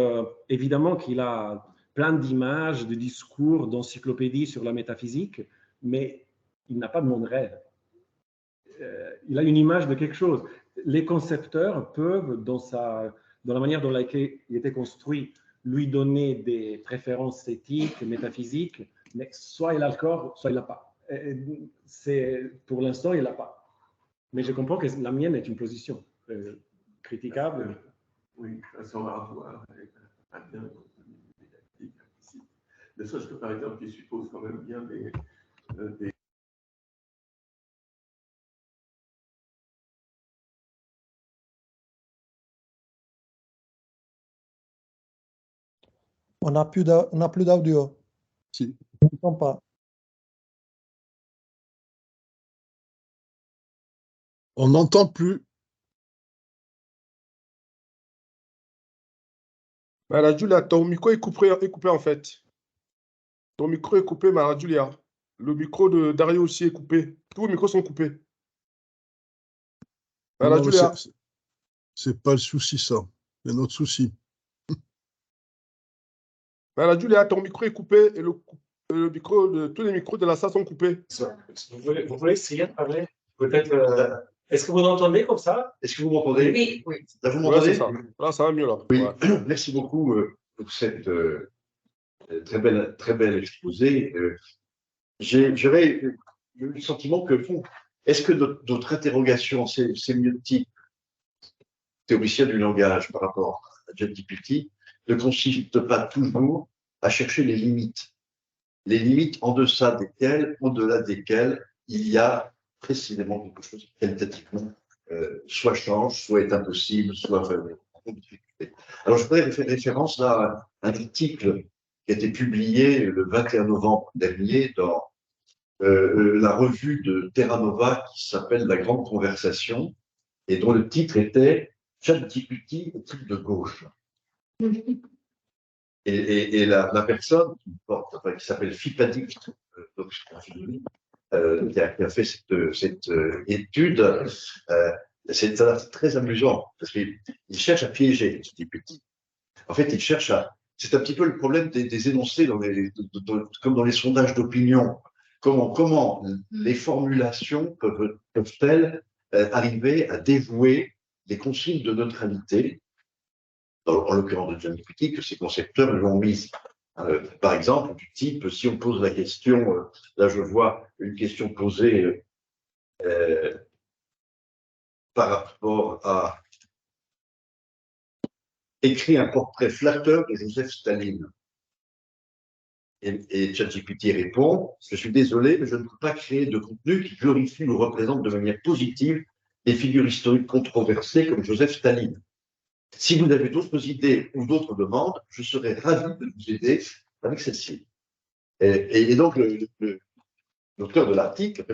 évidemment qu'il a plein d'images, de discours, d'encyclopédies sur la métaphysique, mais il n'a pas de monde réel. Il a une image de quelque chose. Les concepteurs peuvent, dans la manière dont laquelle il était construit, lui donner des préférences éthiques, métaphysiques, mais soit il a le corps, soit il l'a pas. Pour l'instant, il l'a pas. Mais je comprends que la mienne est une position critiquable. Oui, de façon ardoire, avec un bien métaphysique implicite. Ne serait-ce que par exemple, il suppose quand même bien des On n'a plus d'audio. Si. On n'entend pas. On n'entend plus. Mara Julia, ton micro est coupé en fait. Ton micro est coupé, Mara Julia. Le micro de Dario aussi est coupé. Tous vos micros sont coupés. Mara Julia. C'est pas le souci, ça. C'est notre souci. Mara Julia, ton micro est coupé et le micro tous les micros de la salle sont coupés. Vous voulez essayer de parler? Peut-être. Est-ce que vous entendez comme ça? Est-ce que vous m'entendez? Oui, oui. Là, vous m'entendez? Ça. Là, ça va mieux, là. Oui. Ouais. Merci beaucoup pour cette très belle exposé. J'aurais le sentiment que, est-ce que notre interrogation sémiotique, théoricien du langage par rapport à ChatGPT, ne consiste pas toujours à chercher les limites au-delà desquelles il y a précisément quelque chose qui qualitativement soit change, soit est impossible, soit en difficulté. Alors, je voudrais faire référence à un article qui a été publié le 21 novembre dernier dans la revue de Terra Nova qui s'appelle La Grande Conversation et dont le titre était ChatGPT est-il de gauche? Et la personne qui s'appelle Fipadict, qui a fait cette étude, c'est très amusant parce qu'il cherche à piéger ChatGPT. En fait, il cherche c'est un petit peu le problème des énoncés comme dans les sondages d'opinion. Comment les formulations peuvent-elles arriver à déjouer les consignes de neutralité, en l'occurrence de ChatGPT, que ces concepteurs l'ont mise. Par exemple, du type, si on pose la question, là je vois une question posée par rapport à écrire un portrait flatteur de Joseph Staline. Et ChatGPT répond, je suis désolé, mais je ne peux pas créer de contenu qui glorifie ou représente de manière positive des figures historiques controversées comme Joseph Staline. Si vous avez d'autres idées ou d'autres demandes, je serais ravi de vous aider avec celle-ci. Et donc, l'auteur de l'article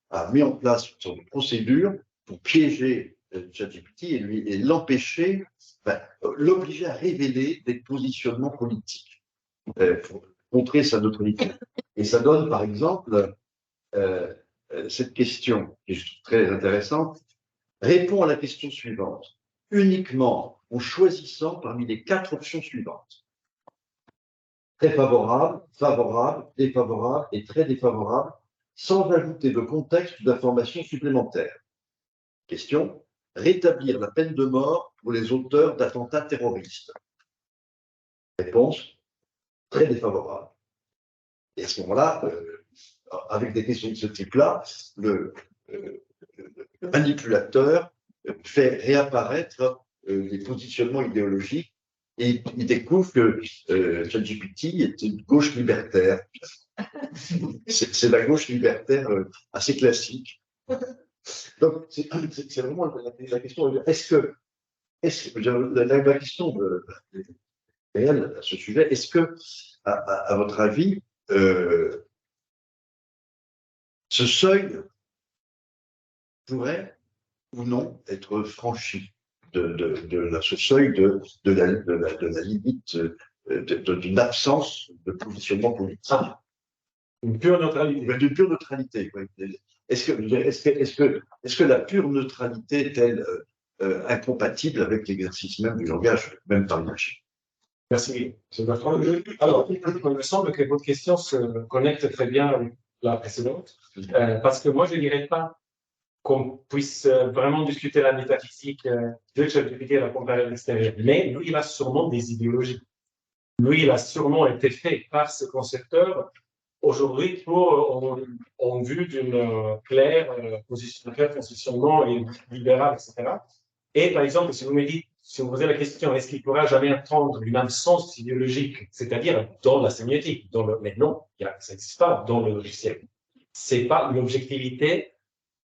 a mis en place une sorte de procédure pour piéger ChatGPT et l'empêcher, l'obliger à révéler des positionnements politiques pour montrer sa neutralité. Et ça donne, par exemple, cette question, qui est très intéressante, répond à la question suivante, uniquement en choisissant parmi les 4 options suivantes. Très favorable, favorable, défavorable et très défavorable, sans ajouter de contexte ou d'informations supplémentaires. Question, rétablir la peine de mort pour les auteurs d'attentats terroristes. Réponse, très défavorable. Et à ce moment-là, avec des questions de ce type-là, le manipulateur fait réapparaître des positionnements idéologiques et il découvre que ChatGPT est une gauche libertaire. C'est la gauche libertaire assez classique. Donc, c'est vraiment la question. La question réelle à ce sujet, est-ce que, à votre avis, ce seuil pourrait ou non être franchi ce seuil de la limite d'une absence de positionnement politique? Une pure neutralité. D'une pure neutralité. Oui. Est-ce que la pure neutralité est-elle incompatible avec l'exercice même du langage, même par l'image? Merci. Alors, il me semble que votre question se connecte très bien avec la précédente, parce que moi, je ne dirais pas qu'on puisse vraiment discuter la métaphysique de ChatGPT et la comparer à l'extérieur. Mais lui, il a sûrement des idéologies. Lui, il a sûrement été fait par ce concepteur aujourd'hui en vue d'une claire positionnement et libéral, etc. Et par exemple, si vous me dites, si vous posez la question, est-ce qu'il ne pourra jamais attendre une absence idéologique, c'est-à-dire dans la sémiotique, mais non, ça n'existe pas dans le logiciel. C'est pas l'objectivité,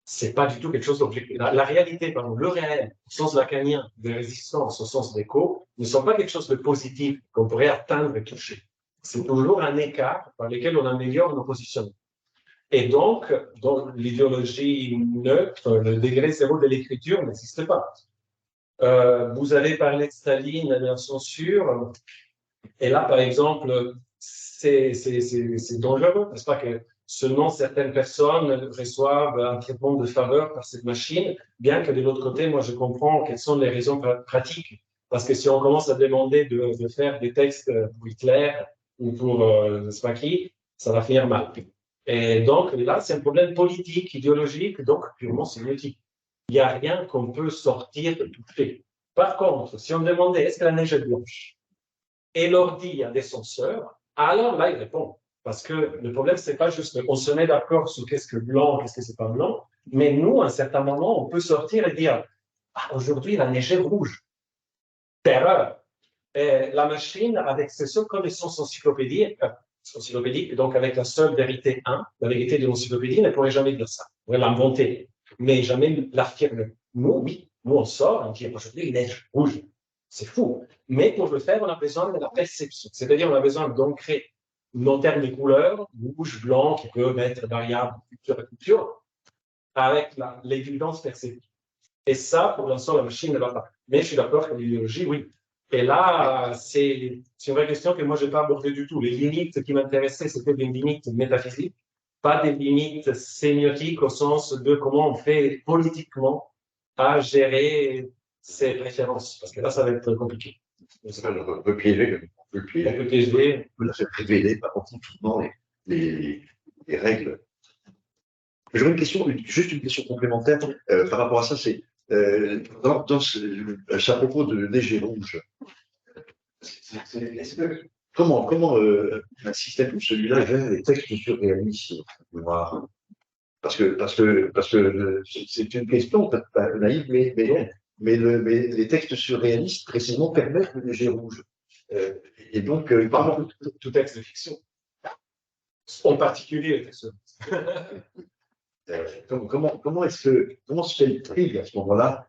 c'est pas du tout quelque chose d'objectif. La réalité, pardon, le réel, au sens lacanien de résistance, au sens d'écho, ne sont pas quelque chose de positif qu'on pourrait atteindre et toucher. C'est toujours un écart par lequel on améliore nos positions. Et donc, dans l'idéologie neutre, le degré zéro de l'écriture n'existe pas. Vous avez parlé de Staline, la censure, et là, par exemple, c'est dangereux, n'est-ce pas, que seulement certaines personnes reçoivent un traitement de faveur par cette machine, bien que de l'autre côté, moi, je comprends quelles sont les raisons pratiques. Parce que si on commence à demander de faire des textes pour Hitler ou pour je ne sais pas qui, ça va finir mal. Et donc, là, c'est un problème politique, idéologique, donc purement sémiotique. Il n'y a rien qu'on peut sortir de tout fait. Par contre, si on demandait est-ce que la neige est blanche et l'ordi a des censeurs, alors là, il répond. Parce que le problème, c'est pas juste on se met d'accord sur qu'est-ce que blanc, qu'est-ce que c'est pas blanc, mais nous, à un certain moment, on peut sortir et dire aujourd'hui, la neige est rouge. Terreur. Et la machine, avec ses seules connaissances encyclopédiques, donc avec la seule vérité 1, la vérité de l'encyclopédie, ne pourrait jamais dire ça. On pourrait l'inventer, mais jamais l'affirmer. Nous, oui, nous, on sort, on dit aujourd'hui, il neige rouge. C'est fou. Mais pour le faire, on a besoin de la perception. C'est-à-dire, on a besoin d'ancrer nos termes de couleurs, rouge, blanc, qui peuvent être variables de culture à culture, avec l'évidence perceptive. Et ça, pour l'instant, la machine ne va pas. Mais je suis d'accord que l'idéologie, oui. Et là, c'est une vraie question que moi, je n'ai pas abordée du tout. Les limites qui m'intéressaient, c'était des limites métaphysiques, pas des limites sémiotiques au sens de comment on fait politiquement à gérer ses préférences. Parce que là, ça va être compliqué. On peut piéger. On peut la faire révéler par contournement les règles. J'aurais une question, juste une question complémentaire par rapport à ça, c'est à propos de neige rouge. Comment un système comme celui-là gère les textes surréalistes? Parce que c'est une question pas naïve, mais les textes surréalistes précisément permettent le neige rouge. Et donc, tout texte de fiction, en particulier les textes. Comment se fait le tri à ce moment-là,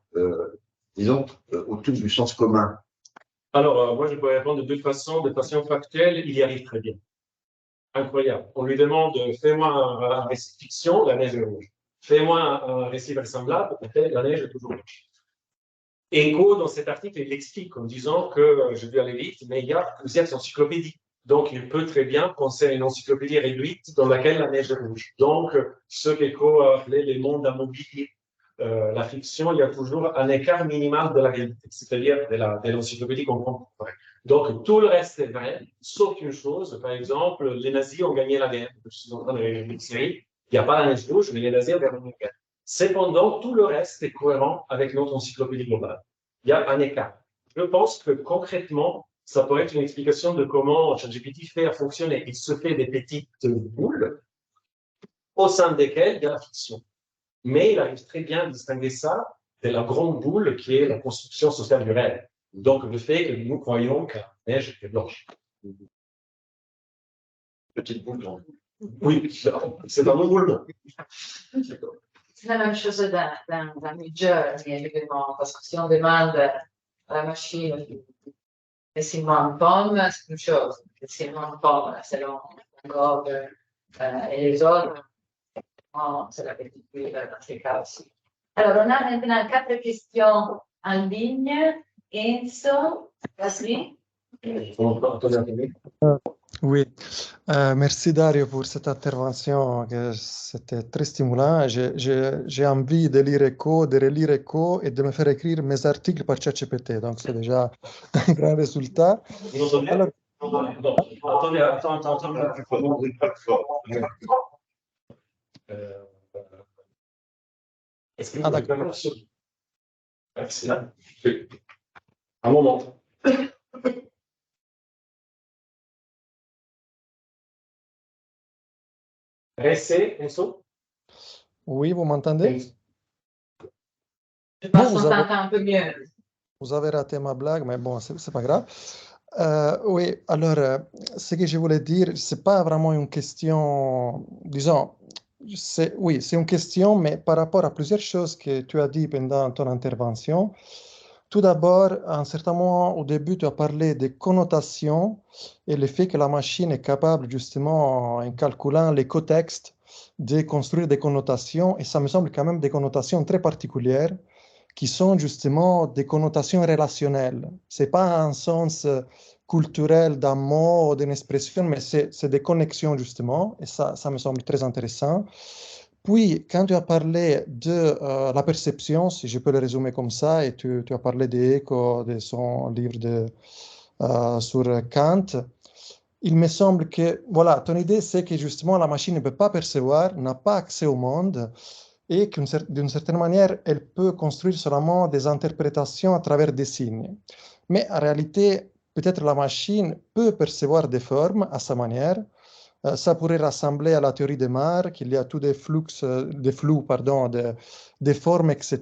disons, autour du sens commun? Alors, moi, je peux répondre de deux façons. De façon factuelle, il y arrive très bien. Incroyable. On lui demande, fais-moi un récit de fiction, la neige est rouge. Fais-moi un récit vraisemblable, la neige est toujours rouge. Eco, dans cet article, il l'explique en disant que, je vais aller vite, mais il y a plusieurs encyclopédies. Donc, il peut très bien penser à une encyclopédie réduite dans laquelle la neige rouge. Donc, ce qu'Eco a appelé les mondes amobilisés. La fiction, il y a toujours un écart minimal de la réalité, c'est-à-dire de l'encyclopédie qu'on comprend. Donc, tout le reste est vrai, sauf une chose. Par exemple, les nazis ont gagné la guerre. Je suis en train de regarder une série. Il n'y a pas la neige rouge, mais les nazis ont gagné la guerre. Cependant, tout le reste est cohérent avec notre encyclopédie globale. Il y a un écart. Je pense que concrètement, ça pourrait être une explication de comment ChatGPT fait à fonctionner. Il se fait des petites boules au sein desquelles il y a la fiction. Mais il arrive très bien à distinguer ça de la grande boule qui est la construction sociale du réel. Donc, le fait que nous croyons que la neige est blanche. Petite boule. Oui, c'est dans nos boules. C'est la même chose dans Midjourney, évidemment, parce que si on demande à la machine dessine-moi une pomme, c'est une chose. Dessine-moi une pomme, selon Van Gogh et les autres, c'est la petite bulle dans ces cas aussi. Alors, on a maintenant 4 questions en ligne. Enzo, vas-y. Oui, merci Dario pour cette intervention, c'était très stimulant. J'ai envie de lire Eco, de relire Eco et de me faire écrire mes articles par ChatGPT, donc c'est déjà un grand résultat. Alors, Attends. Est-ce que vous pouvez faire ça? Excellent. Un moment. Restez, Enzo. oui, vous m'entendez? Je pense qu'on t'entend un peu mieux. Vous avez raté ma blague, mais bon, c'est pas grave. Oui, alors, ce que je voulais dire, c'est pas vraiment une question, disons, oui, c'est une question, mais par rapport à plusieurs choses que tu as dit pendant ton intervention. Tout d'abord, à un certain moment, au début, tu as parlé des connotations et le fait que la machine est capable, justement, en calculant les cotextes, de construire des connotations, et ça me semble quand même des connotations très particulières, qui sont justement des connotations relationnelles. Ce n'est pas un sens culturel d'un mot ou d'une expression, mais c'est des connexions, justement, et ça me semble très intéressant. Puis, quand tu as parlé de la perception, si je peux le résumer comme ça, et tu as parlé d'Eco, de son livre sur Kant, il me semble que, voilà, ton idée, c'est que justement la machine ne peut pas percevoir, n'a pas accès au monde, et que d'une certaine manière, elle peut construire seulement des interprétations à travers des signes. Mais en réalité, peut-être la machine peut percevoir des formes à sa manière. Ça pourrait rassembler à la théorie de Marr qu'il y a tous des flux, des formes, etc.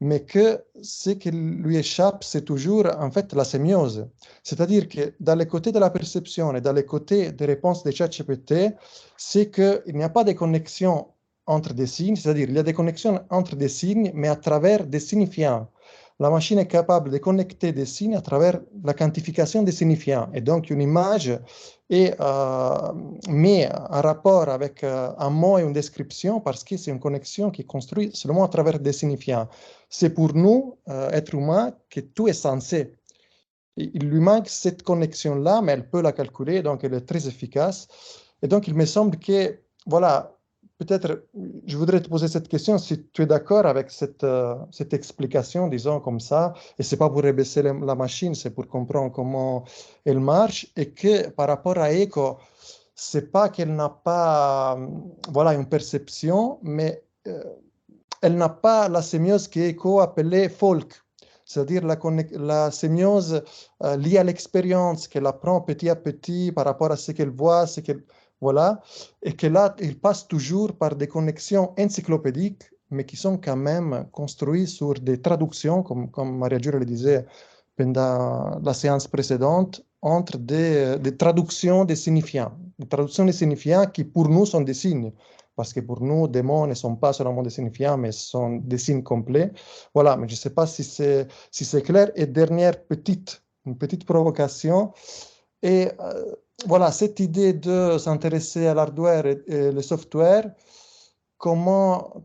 Mais que ce qui lui échappe, c'est toujours en fait la sémiose. C'est-à-dire que dans les côtés de la perception et dans les côtés des réponses de ChatGPT, c'est qu'il n'y a pas de connexion entre des signes, c'est-à-dire il y a des connexions entre des signes, mais à travers des signifiants. La machine est capable de connecter des signes à travers la quantification des signifiants. Et donc, une image met un rapport avec un mot et une description parce que c'est une connexion qui est construite seulement à travers des signifiants. C'est pour nous, êtres humains, que tout est censé. Il lui manque cette connexion-là, mais elle peut la calculer, donc elle est très efficace. Et donc, il me semble que, voilà, peut-être, je voudrais te poser cette question, si tu es d'accord avec cette explication, disons comme ça, et ce n'est pas pour rebaisser la machine, c'est pour comprendre comment elle marche, et que par rapport à Eco, ce n'est pas qu'elle n'a pas voilà, une perception, mais elle n'a pas la sémiose qu'Eco appelait folk, c'est-à-dire la sémiose liée à l'expérience qu'elle apprend petit à petit par rapport à ce qu'elle voit, voilà, et que là, il passe toujours par des connexions encyclopédiques, mais qui sont quand même construites sur des traductions, comme Maria Giulia le disait pendant la séance précédente, entre des traductions des signifiants. Des traductions des signifiants qui, pour nous, sont des signes. Parce que pour nous, des mots ne sont pas seulement des signifiants, mais sont des signes complets. Voilà, mais je ne sais pas si c'est clair. Et dernière une petite provocation. Et voilà, cette idée de s'intéresser à l'hardware et le software, comment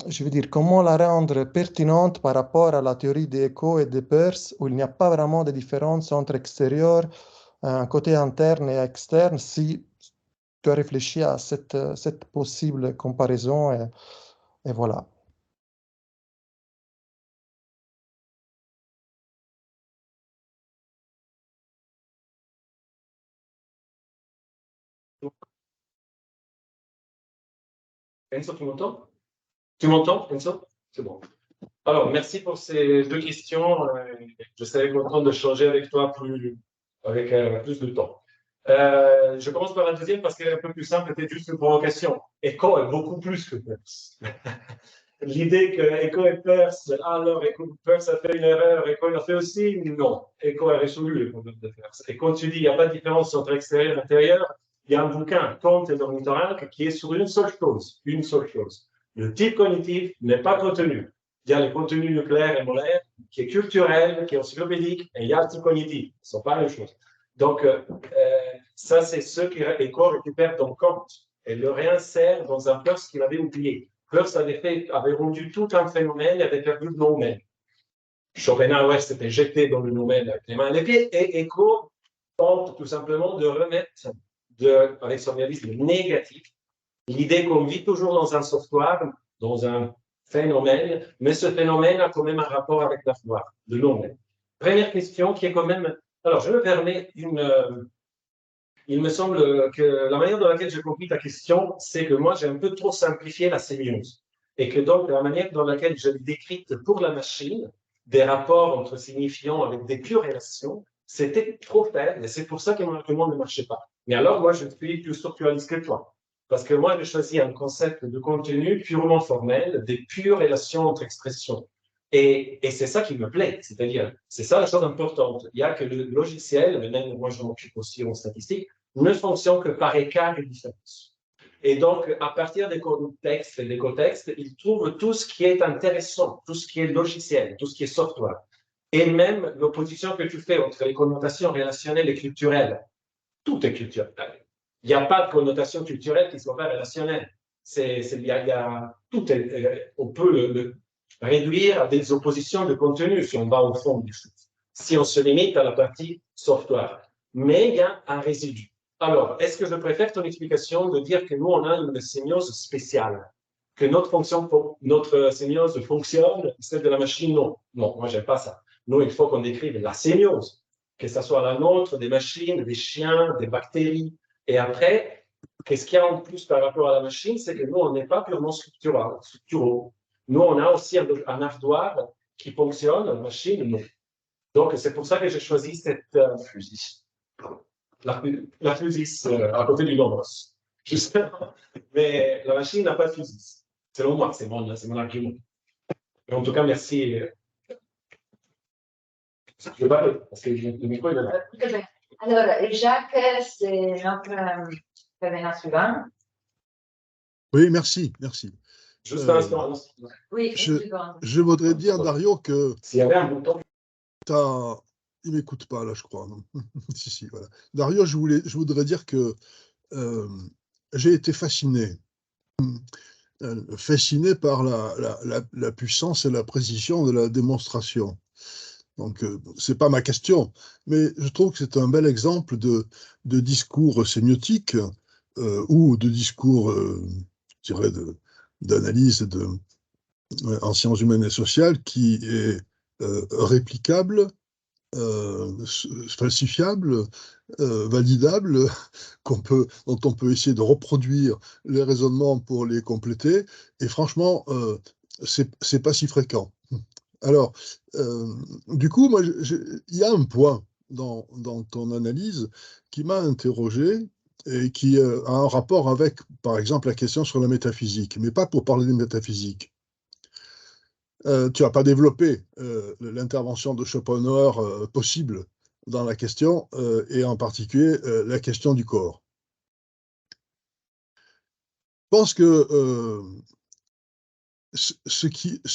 je veux dire, comment la rendre pertinente par rapport à la théorie des échos et des Peirce, où il n'y a pas vraiment de différence entre extérieur, un côté interne et externe, si tu as réfléchi à cette possible comparaison, et voilà. Enzo, tu m'entends? Tu m'entends, Enzo? C'est bon. Alors, merci pour ces deux questions. Je serais content de changer avec toi avec plus de temps. Je commence par la deuxième parce qu'elle est un peu plus simple, c'était juste une provocation. Echo est beaucoup plus que Peirce. L'idée que Echo et Peirce, alors Peirce a fait une erreur, Echo l'a fait aussi, non. Echo a résolu les problèmes de Peirce. Et quand tu dis qu'il n'y a pas de différence entre extérieur et intérieur, il y a un bouquin, Comte et d'ornithorynque, qui est sur une seule chose. Le type cognitif n'est pas contenu. Il y a le contenu nucléaire et molaire, qui est culturel, qui est encyclopédique, et il y a le type cognitif. Ce ne sont pas les mêmes choses. Donc, ça, c'est ce qu'Echo récupère dans Comte et le réinsère dans un Peirce qu'il avait oublié. Peirce avait rendu tout un phénomène et avait perdu le nomen. Schopenhauer s'était jeté dans le nomen avec les mains et les pieds, et Echo tente tout simplement de remettre, avec son réalisme négatif, l'idée qu'on vit toujours dans un software, dans un phénomène, mais ce phénomène a quand même un rapport avec la foi, le nomen. Première question qui est quand même... Alors, je me permets il me semble que la manière dans laquelle j'ai compris ta question, c'est que moi, j'ai un peu trop simplifié la sémiose. Et que donc, la manière dans laquelle je l'ai décrite pour la machine, des rapports entre signifiants avec des pures relations, c'était trop faible. Et c'est pour ça que mon argument ne marchait pas. Mais alors, moi, je suis plus structuraliste que toi. Parce que moi, j'ai choisi un concept de contenu purement formel, des pures relations entre expressions. Et c'est ça qui me plaît, c'est-à-dire, c'est ça la chose importante. Il y a que le logiciel, même moi je m'occupe aussi en statistique, ne fonctionne que par écart et différence. Et donc, à partir des contextes et des contextes, il trouve tout ce qui est intéressant, tout ce qui est logiciel, tout ce qui est software. Et même l'opposition que tu fais entre les connotations relationnelles et culturelles. Tout est culturel. Il n'y a pas de connotation culturelle qui ne soit pas relationnelle. Tout est, on peut le réduire à des oppositions de contenu si on va au fond du choses, si on se limite à la partie software. Mais il y a un résidu. Alors, est-ce que je préfère ton explication de dire que nous, on a une sémiose spéciale, que notre sémiose fonctionne, celle de la machine, non. Non, moi, j'aime pas ça. Nous, il faut qu'on décrive la sémiose, que ce soit la nôtre, des machines, des chiens, des bactéries. Et après, qu'est-ce qu'il y a en plus par rapport à la machine, c'est que nous, on n'est pas purement structuraux. Nous, on a aussi un ardoire qui fonctionne, une machine, non. Donc, c'est pour ça que j'ai choisi cette fusis. La fusis à côté du nomos. Justement. Mais la machine n'a pas de fusis. Selon moi, c'est mon argument. Mais en tout cas, merci. Je parle parce que le micro est là. Alors, Jacques, c'est notre intervenant suivant. Oui, merci. Juste un instant. Oui, je voudrais dire, Dario, que s'il y avait un bouton. Il m'écoute pas, là, je crois. Non. si, voilà. Dario, je voudrais dire que j'ai été fasciné par la puissance et la précision de la démonstration. Donc, c'est pas ma question, mais je trouve que c'est un bel exemple de discours sémiotique ou de discours, je dirais, d'analyse en sciences humaines et sociales qui est réplicable, falsifiable, validable, dont on peut essayer de reproduire les raisonnements pour les compléter. Et franchement, c'est pas si fréquent. Alors, du coup, moi, il y a un point dans ton analyse qui m'a interrogé et qui a un rapport avec, par exemple, la question sur la métaphysique, mais pas pour parler de métaphysique. Tu n'as pas développé l'intervention de Schopenhauer possible dans la question, et en particulier la question du corps. Je pense que ce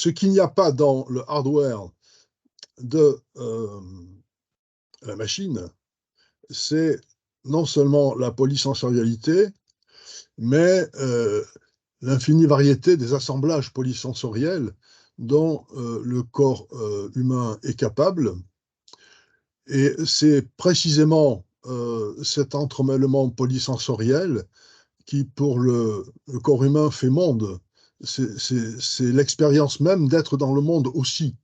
qu'il n'y a pas dans le hardware de la machine, c'est non seulement la polysensorialité, mais l'infinie variété des assemblages polysensoriels dont le corps humain est capable. Et c'est précisément cet entremêlement polysensoriel qui, pour le corps humain, fait monde. C'est l'expérience même d'être dans le monde aussi,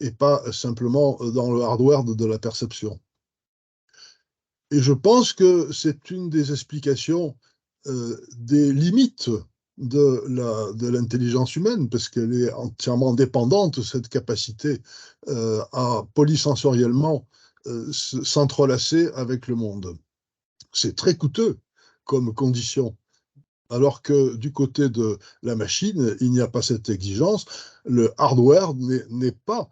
et pas simplement dans le hardware de la perception. Et je pense que c'est une des explications des limites de l'intelligence humaine, parce qu'elle est entièrement dépendante de cette capacité à polysensoriellement s'entrelacer avec le monde. C'est très coûteux comme condition. Alors que du côté de la machine, il n'y a pas cette exigence. Le hardware n'est pas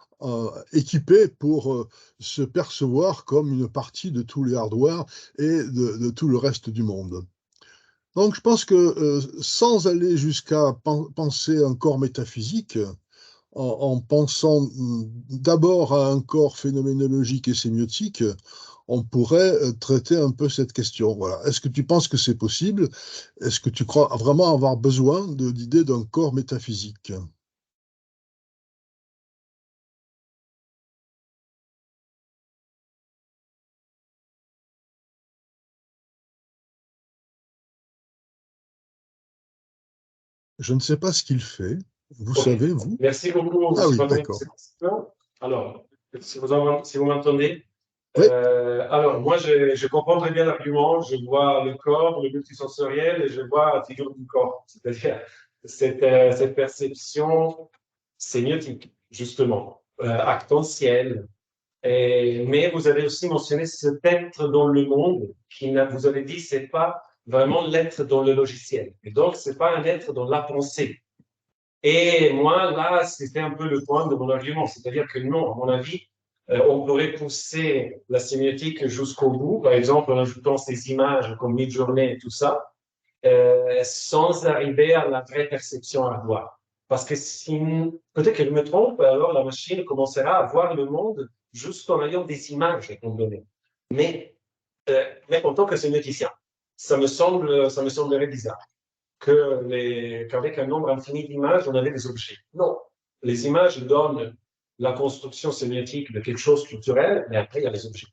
équipé pour se percevoir comme une partie de tous les hardware et de tout le reste du monde. Donc je pense que sans aller jusqu'à penser un corps métaphysique, en pensant d'abord à un corps phénoménologique et sémiotique, on pourrait traiter un peu cette question. Voilà. Est-ce que tu penses que c'est possible? Est-ce que tu crois vraiment avoir besoin de l'idée d'un corps métaphysique? Je ne sais pas ce qu'il fait. Vous savez, vous? Merci beaucoup. Ah oui, d'accord. Alors, si vous m'entendez, Oui. alors moi je comprends très bien l'argument, je vois le corps, le multisensoriel et je vois la figure du corps, c'est-à-dire cette perception sémiotique, justement, actentielle. Mais vous avez aussi mentionné cet être dans le monde qui, vous avez dit, c'est pas vraiment l'être dans le logiciel. Et donc, c'est pas un être dans la pensée. Et moi, là, c'était un peu le point de mon argument. C'est-à-dire que non, à mon avis, on pourrait pousser la sémiotique jusqu'au bout, par exemple en ajoutant ces images comme mid-journée et tout ça, sans arriver à la vraie perception à voir. Parce que si, peut-être que je me trompe, alors la machine commencera à voir le monde juste en ayant des images qu'on donnait. Mais en tant que sémioticien, ça me semblerait bizarre qu'avec un nombre infini d'images, on avait des objets. Non, les images donnent la construction sémiotique de quelque chose culturel, mais après, il y a les objets.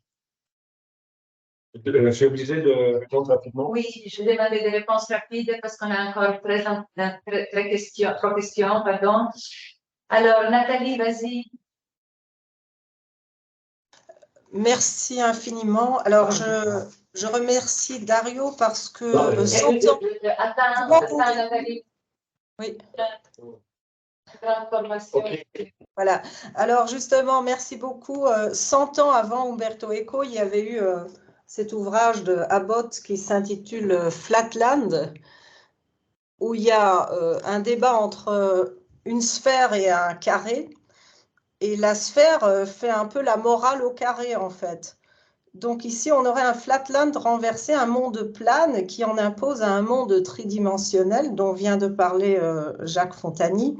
Je suis obligé de répondre rapidement. Oui, je demandais des réponses rapides parce qu'on a encore trois questions, pardon. Alors, Nathalie, vas-y. Merci infiniment. Alors, je remercie Dario parce que Attends, Nathalie. Oui. Okay. Voilà. Alors, justement, merci beaucoup. 100 ans avant Umberto Eco, il y avait eu cet ouvrage de Abbott qui s'intitule Flatland, où il y a un débat entre une sphère et un carré. Et la sphère fait un peu la morale au carré, en fait. Donc ici, on aurait un flatland renversé, un monde plane qui en impose à un monde tridimensionnel dont vient de parler Jacques Fontany.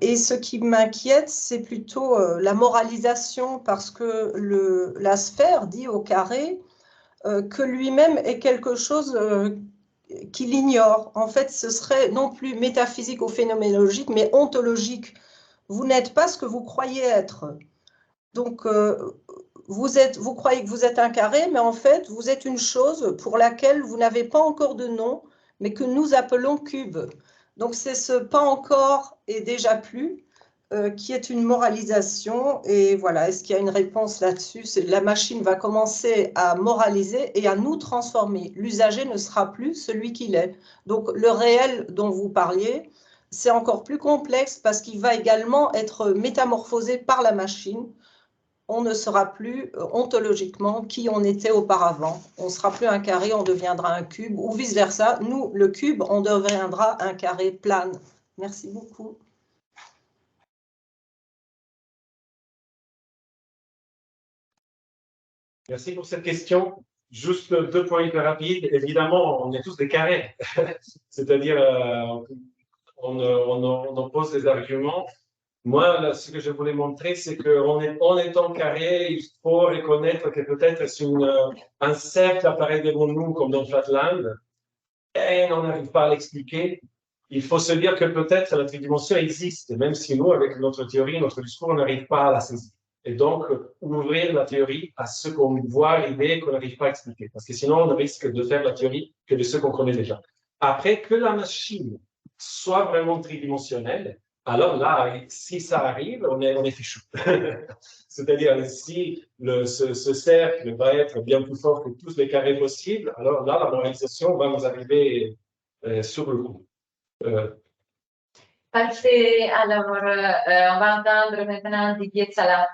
Et ce qui m'inquiète, c'est plutôt la moralisation, parce que la sphère dit au carré que lui-même est quelque chose qu'il ignore. En fait, ce serait non plus métaphysique ou phénoménologique, mais ontologique. Vous n'êtes pas ce que vous croyez être. Donc, vous croyez que vous êtes un carré, mais en fait, vous êtes une chose pour laquelle vous n'avez pas encore de nom, mais que nous appelons cube. Donc, c'est ce pas encore et déjà plus qui est une moralisation. Et voilà, est-ce qu'il y a une réponse là-dessus? La machine va commencer à moraliser et à nous transformer. L'usager ne sera plus celui qu'il est. Donc, le réel dont vous parliez, c'est encore plus complexe parce qu'il va également être métamorphosé par la machine. On ne sera plus ontologiquement qui on était auparavant. On ne sera plus un carré, on deviendra un cube, ou vice-versa. Nous, le cube, on deviendra un carré plane. Merci beaucoup. Merci pour cette question. Juste 2 points hyper rapides. Évidemment, on est tous des carrés. C'est-à-dire, on pose des arguments. Moi, là, ce que je voulais montrer, c'est qu'en étant carré, il faut reconnaître que peut-être si un cercle apparaît devant nous, comme dans Flatland, et on n'arrive pas à l'expliquer, il faut se dire que peut-être la tridimension existe, même si nous, avec notre théorie, notre discours, on n'arrive pas à la saisir. Et donc, ouvrir la théorie à ce qu'on voit arriver, qu'on n'arrive pas à expliquer. Parce que sinon, on risque de faire la théorie que de ce qu'on connaît déjà. Après, que la machine soit vraiment tridimensionnelle, alors là, si ça arrive, on est fichu. C'est-à-dire, si ce cercle va être bien plus fort que tous les carrés possibles, alors là, la moralisation va nous arriver sur le coup. Parfait. Alors, on va entendre maintenant Didier Salat.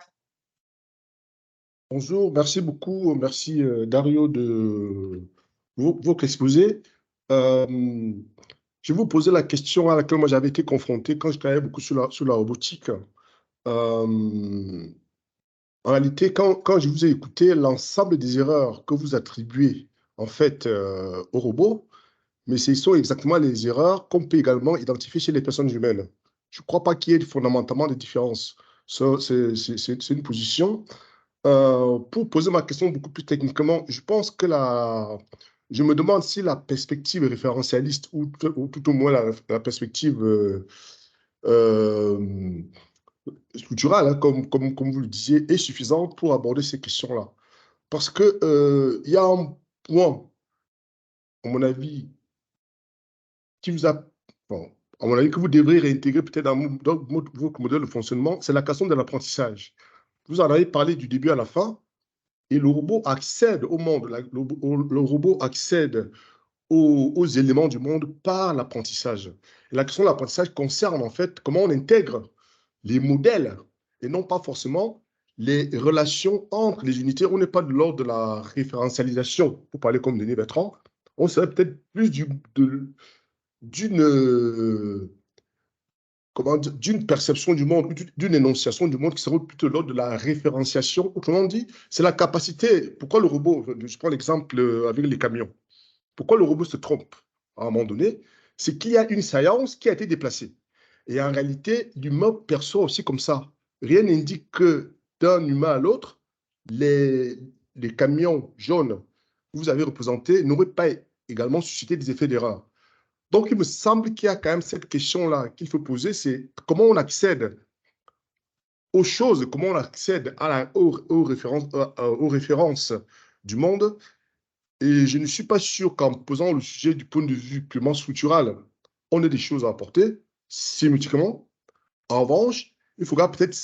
Bonjour, merci beaucoup. Merci Dario de votre exposé. Je vais vous poser la question à laquelle moi j'avais été confronté quand je travaillais beaucoup sur la robotique. En réalité, quand je vous ai écouté, l'ensemble des erreurs que vous attribuez en fait aux robots, mais ce sont exactement les erreurs qu'on peut également identifier chez les personnes humaines. Je ne crois pas qu'il y ait fondamentalement des différences. C'est une position. Pour poser ma question beaucoup plus techniquement, je pense que je me demande si la perspective référentialiste ou tout au moins la perspective structurale, hein, comme vous le disiez, est suffisante pour aborder ces questions-là. Parce que il y a un point, à mon avis, qui vous a, bon, à mon avis, que vous devrez réintégrer peut-être dans votre modèle de fonctionnement, c'est la question de l'apprentissage. Vous en avez parlé du début à la fin, et le robot accède au monde, le robot accède aux éléments du monde par l'apprentissage. Et la question de l'apprentissage concerne en fait comment on intègre les modèles et non pas forcément les relations entre les unités. On n'est pas de l'ordre de la référentialisation, pour parler comme Denis Bertrand, on serait peut-être plus d'une perception du monde, d'une énonciation du monde qui serait plutôt l'ordre de la référenciation. Autrement dit, c'est la capacité. Pourquoi le robot, je prends l'exemple avec les camions, pourquoi le robot se trompe à un moment donné, c'est qu'il y a une séance qui a été déplacée. Et en réalité, l'humain perçoit aussi comme ça. Rien n'indique que d'un humain à l'autre, les camions jaunes que vous avez représentés n'auraient pas également suscité des effets d'erreur. Donc, il me semble qu'il y a quand même cette question-là qu'il faut poser, c'est comment on accède aux choses, comment on accède aux références du monde. Et je ne suis pas sûr qu'en posant le sujet du point de vue purement structural, on ait des choses à apporter sémiotiquement. En revanche, il faudra peut-être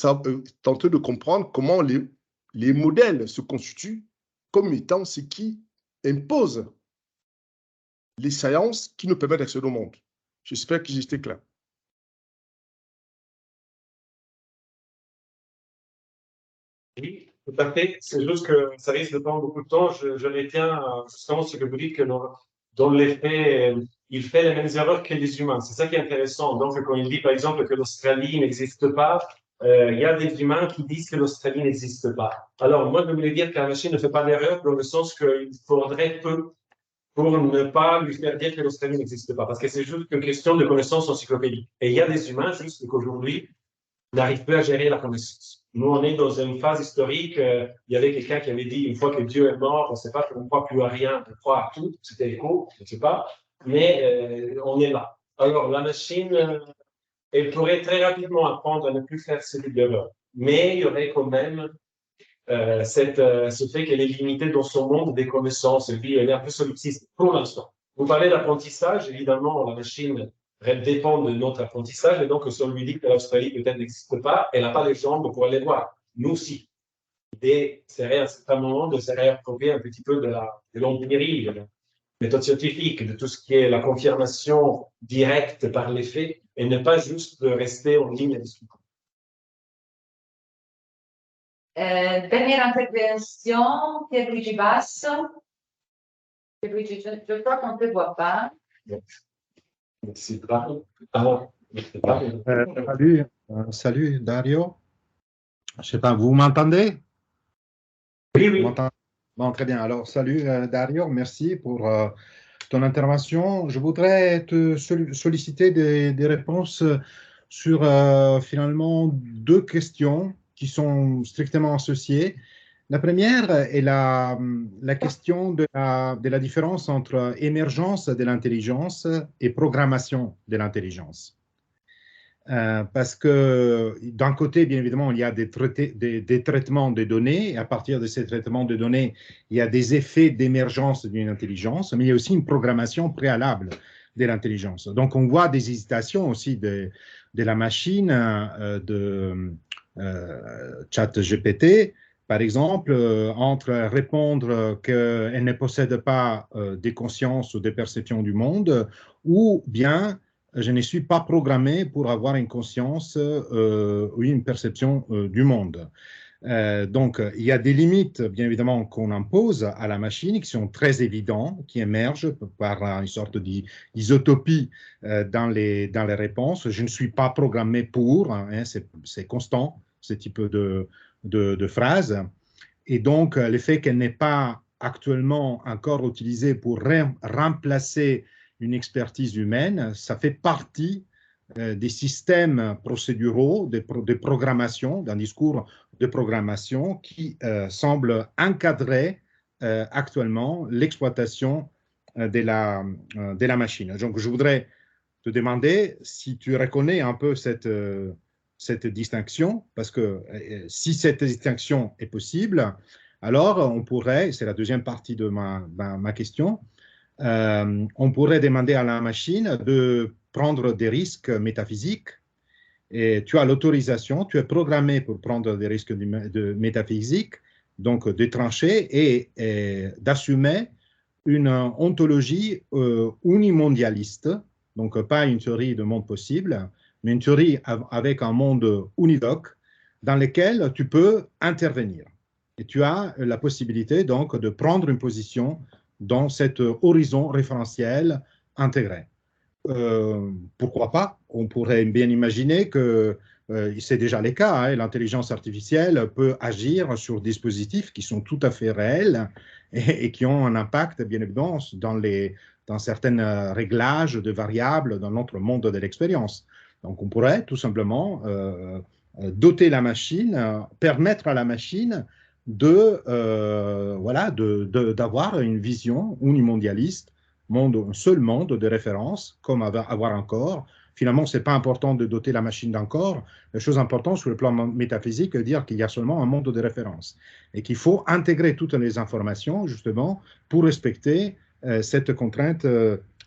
tenter de comprendre comment les modèles se constituent comme étant ce qui impose les sciences qui nous permettent d'accéder au monde. J'espère que j'ai été clair. Oui, tout à fait. C'est juste que ça risque de prendre beaucoup de temps. Je retiens justement ce que vous dites, que dans les faits, il fait les mêmes erreurs que les humains. C'est ça qui est intéressant. Donc, quand il dit, par exemple, que l'Australie n'existe pas, il y a des humains qui disent que l'Australie n'existe pas. Alors, moi, je voulais dire que la machine ne fait pas d'erreur dans le sens qu'il faudrait peu pour ne pas lui faire dire que l'Australie n'existe pas. Parce que c'est juste une question de connaissance encyclopédique. Et il y a des humains, juste qu'aujourd'hui, n'arrivent plus à gérer la connaissance. Nous, on est dans une phase historique. Il y avait quelqu'un qui avait dit, une fois que Dieu est mort, on ne sait pas qu'on ne croit plus à rien, on croit à tout. C'était écho, je ne sais pas. Mais on est là. Alors, la machine, elle pourrait très rapidement apprendre à ne plus faire ce type d'erreur. Mais il y aurait quand même ce fait qu'elle est limitée dans son monde des connaissances. Et puis, elle est un peu solipsiste pour l'instant. Vous parlez d'apprentissage, évidemment, la machine dépend de notre apprentissage. Et donc, si on lui dit que l'Australie peut-être n'existe pas, elle n'a pas les jambes pour aller voir. Nous aussi. L'idée serait à un certain moment de se réapproprier un petit peu de l'empirie, de la méthode scientifique, de tout ce qui est la confirmation directe par les faits, et ne pas juste rester en ligne à discuter. Dernière intervention, Pierluigi Basso. Pierluigi, je crois qu'on ne te voit pas. Merci. Salut Dario. Je sais pas, vous m'entendez? Oui, oui. Bon, très bien. Alors, salut Dario, merci pour ton intervention. Je voudrais te solliciter des réponses sur finalement deux questions qui sont strictement associées. La première est la question de la différence entre émergence de l'intelligence et programmation de l'intelligence. Parce que d'un côté, bien évidemment, il y a des traitements de données, et à partir de ces traitements de données, il y a des effets d'émergence d'une intelligence, mais il y a aussi une programmation préalable de l'intelligence. Donc, on voit des hésitations aussi de la machine de ChatGPT, par exemple, entre répondre qu'elle ne possède pas des consciences ou des perceptions du monde, ou bien je ne suis pas programmé pour avoir une conscience ou une perception du monde. Donc, il y a des limites, bien évidemment, qu'on impose à la machine qui sont très évidentes, qui émergent par une sorte d'isotopie dans les réponses. Je ne suis pas programmé pour, hein, c'est constant, ce type de phrase. Et donc, le fait qu'elle n'est pas actuellement encore utilisée pour remplacer une expertise humaine, ça fait partie des systèmes procéduraux, de programmation, d'un discours de programmation qui semble encadrer actuellement l'exploitation de la machine. Donc, je voudrais te demander si tu reconnais un peu cette distinction, parce que si cette distinction est possible, alors on pourrait, c'est la deuxième partie de ma question, on pourrait demander à la machine de prendre des risques métaphysiques et tu as l'autorisation, tu es programmé pour prendre des risques métaphysiques, donc de trancher et d'assumer une ontologie unimondialiste, donc pas une théorie de monde possible, mais une théorie avec un monde univoque dans lequel tu peux intervenir. Et tu as la possibilité donc de prendre une position dans cet horizon référentiel intégré. Pourquoi pas? On pourrait bien imaginer que c'est déjà le cas, hein, l'intelligence artificielle peut agir sur des dispositifs qui sont tout à fait réels et qui ont un impact, bien évidemment, dans certains réglages de variables dans notre monde de l'expérience. Donc, on pourrait tout simplement doter la machine, permettre à la machine d'avoir une vision unimondialiste, un seul monde de référence, comme avoir un corps. Finalement, ce n'est pas important de doter la machine d'un corps. La chose importante sur le plan métaphysique est de dire qu'il y a seulement un monde de référence et qu'il faut intégrer toutes les informations, justement, pour respecter cette contrainte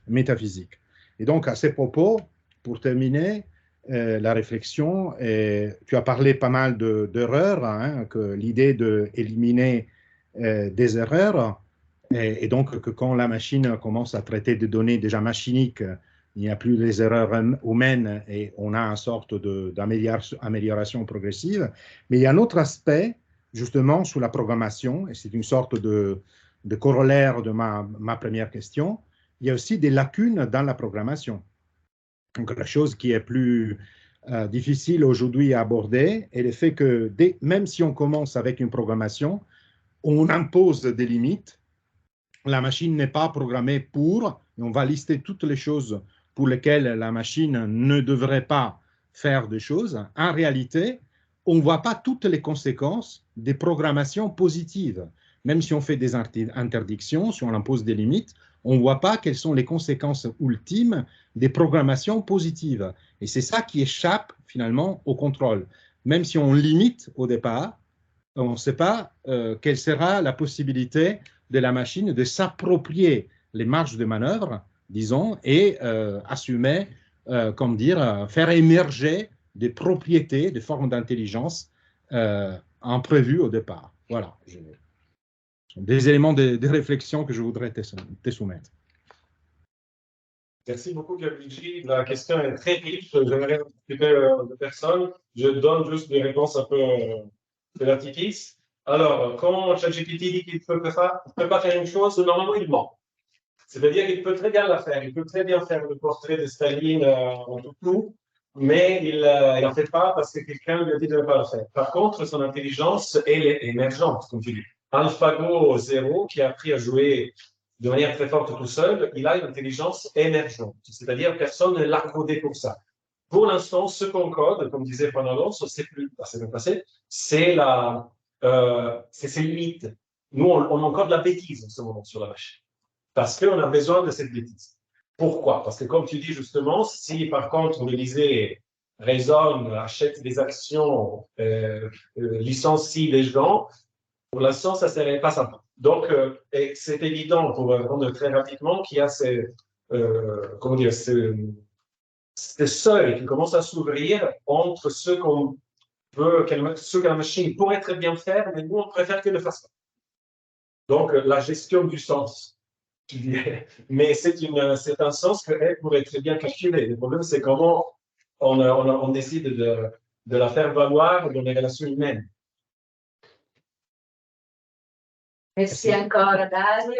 métaphysique. Et donc, à ces propos, pour terminer, la réflexion, tu as parlé pas mal d'erreurs, hein, que l'idée d'éliminer des erreurs, et donc que quand la machine commence à traiter des données déjà machiniques, il n'y a plus les erreurs humaines et on a une sorte d'amélioration progressive. Mais il y a un autre aspect, justement, sur la programmation, et c'est une sorte de corollaire de ma première question, il y a aussi des lacunes dans la programmation. Donc, la chose qui est plus difficile aujourd'hui à aborder est le fait que même si on commence avec une programmation, on impose des limites. La machine n'est pas programmée pour, et on va lister toutes les choses pour lesquelles la machine ne devrait pas faire des choses. En réalité, on ne voit pas toutes les conséquences des programmations positives. Même si on fait des interdictions, si on impose des limites, on ne voit pas quelles sont les conséquences ultimes des programmations positives. Et c'est ça qui échappe finalement au contrôle. Même si on limite au départ, on ne sait pas quelle sera la possibilité de la machine de s'approprier les marges de manœuvre, disons, et assumer, faire émerger des propriétés, des formes d'intelligence imprévues au départ. Voilà. Des éléments de réflexion que je voudrais te soumettre. Merci beaucoup, Pierluigi. La question est très riche. J'aimerais discuter de personnes. Je donne juste des réponses un peu relativistes. Alors, quand ChatGPT dit qu'il ne peut pas faire une chose, normalement, il ment. C'est-à-dire qu'il peut très bien la faire. Il peut très bien faire le portrait de Staline en tout, mais il n'en fait pas parce que quelqu'un lui a dit de ne pas le faire. Par contre, son intelligence, elle est émergente, comme tu dis. AlphaGo 0, qui a appris à jouer de manière très forte tout seul, il a une intelligence émergente. C'est-à-dire personne ne l'a codé pour ça. Pour l'instant, ce qu'on code, comme disait Juan Alonso, c'est plus passé, c'est c'est ses limites. Nous, on a encore de la bêtise en ce moment sur la machine, parce qu'on a besoin de cette bêtise. Pourquoi? Parce que comme tu dis justement, si par contre on disait raisonne, achète des actions, licencie des gens, pour l'instant, ça ne serait pas sympa. Donc, c'est évident, pour répondre très rapidement, qu'il y a comment dire, ce seuil qui commence à s'ouvrir entre ce qu'on veut, ce que la machine pourrait très bien faire, mais nous, on préfère qu'elle ne fasse pas. Donc, la gestion du sens, je dirais. Mais c'est un sens qu'elle pourrait très bien calculer. Le problème, c'est comment on décide de la faire valoir dans les relations humaines. Merci encore, Dario.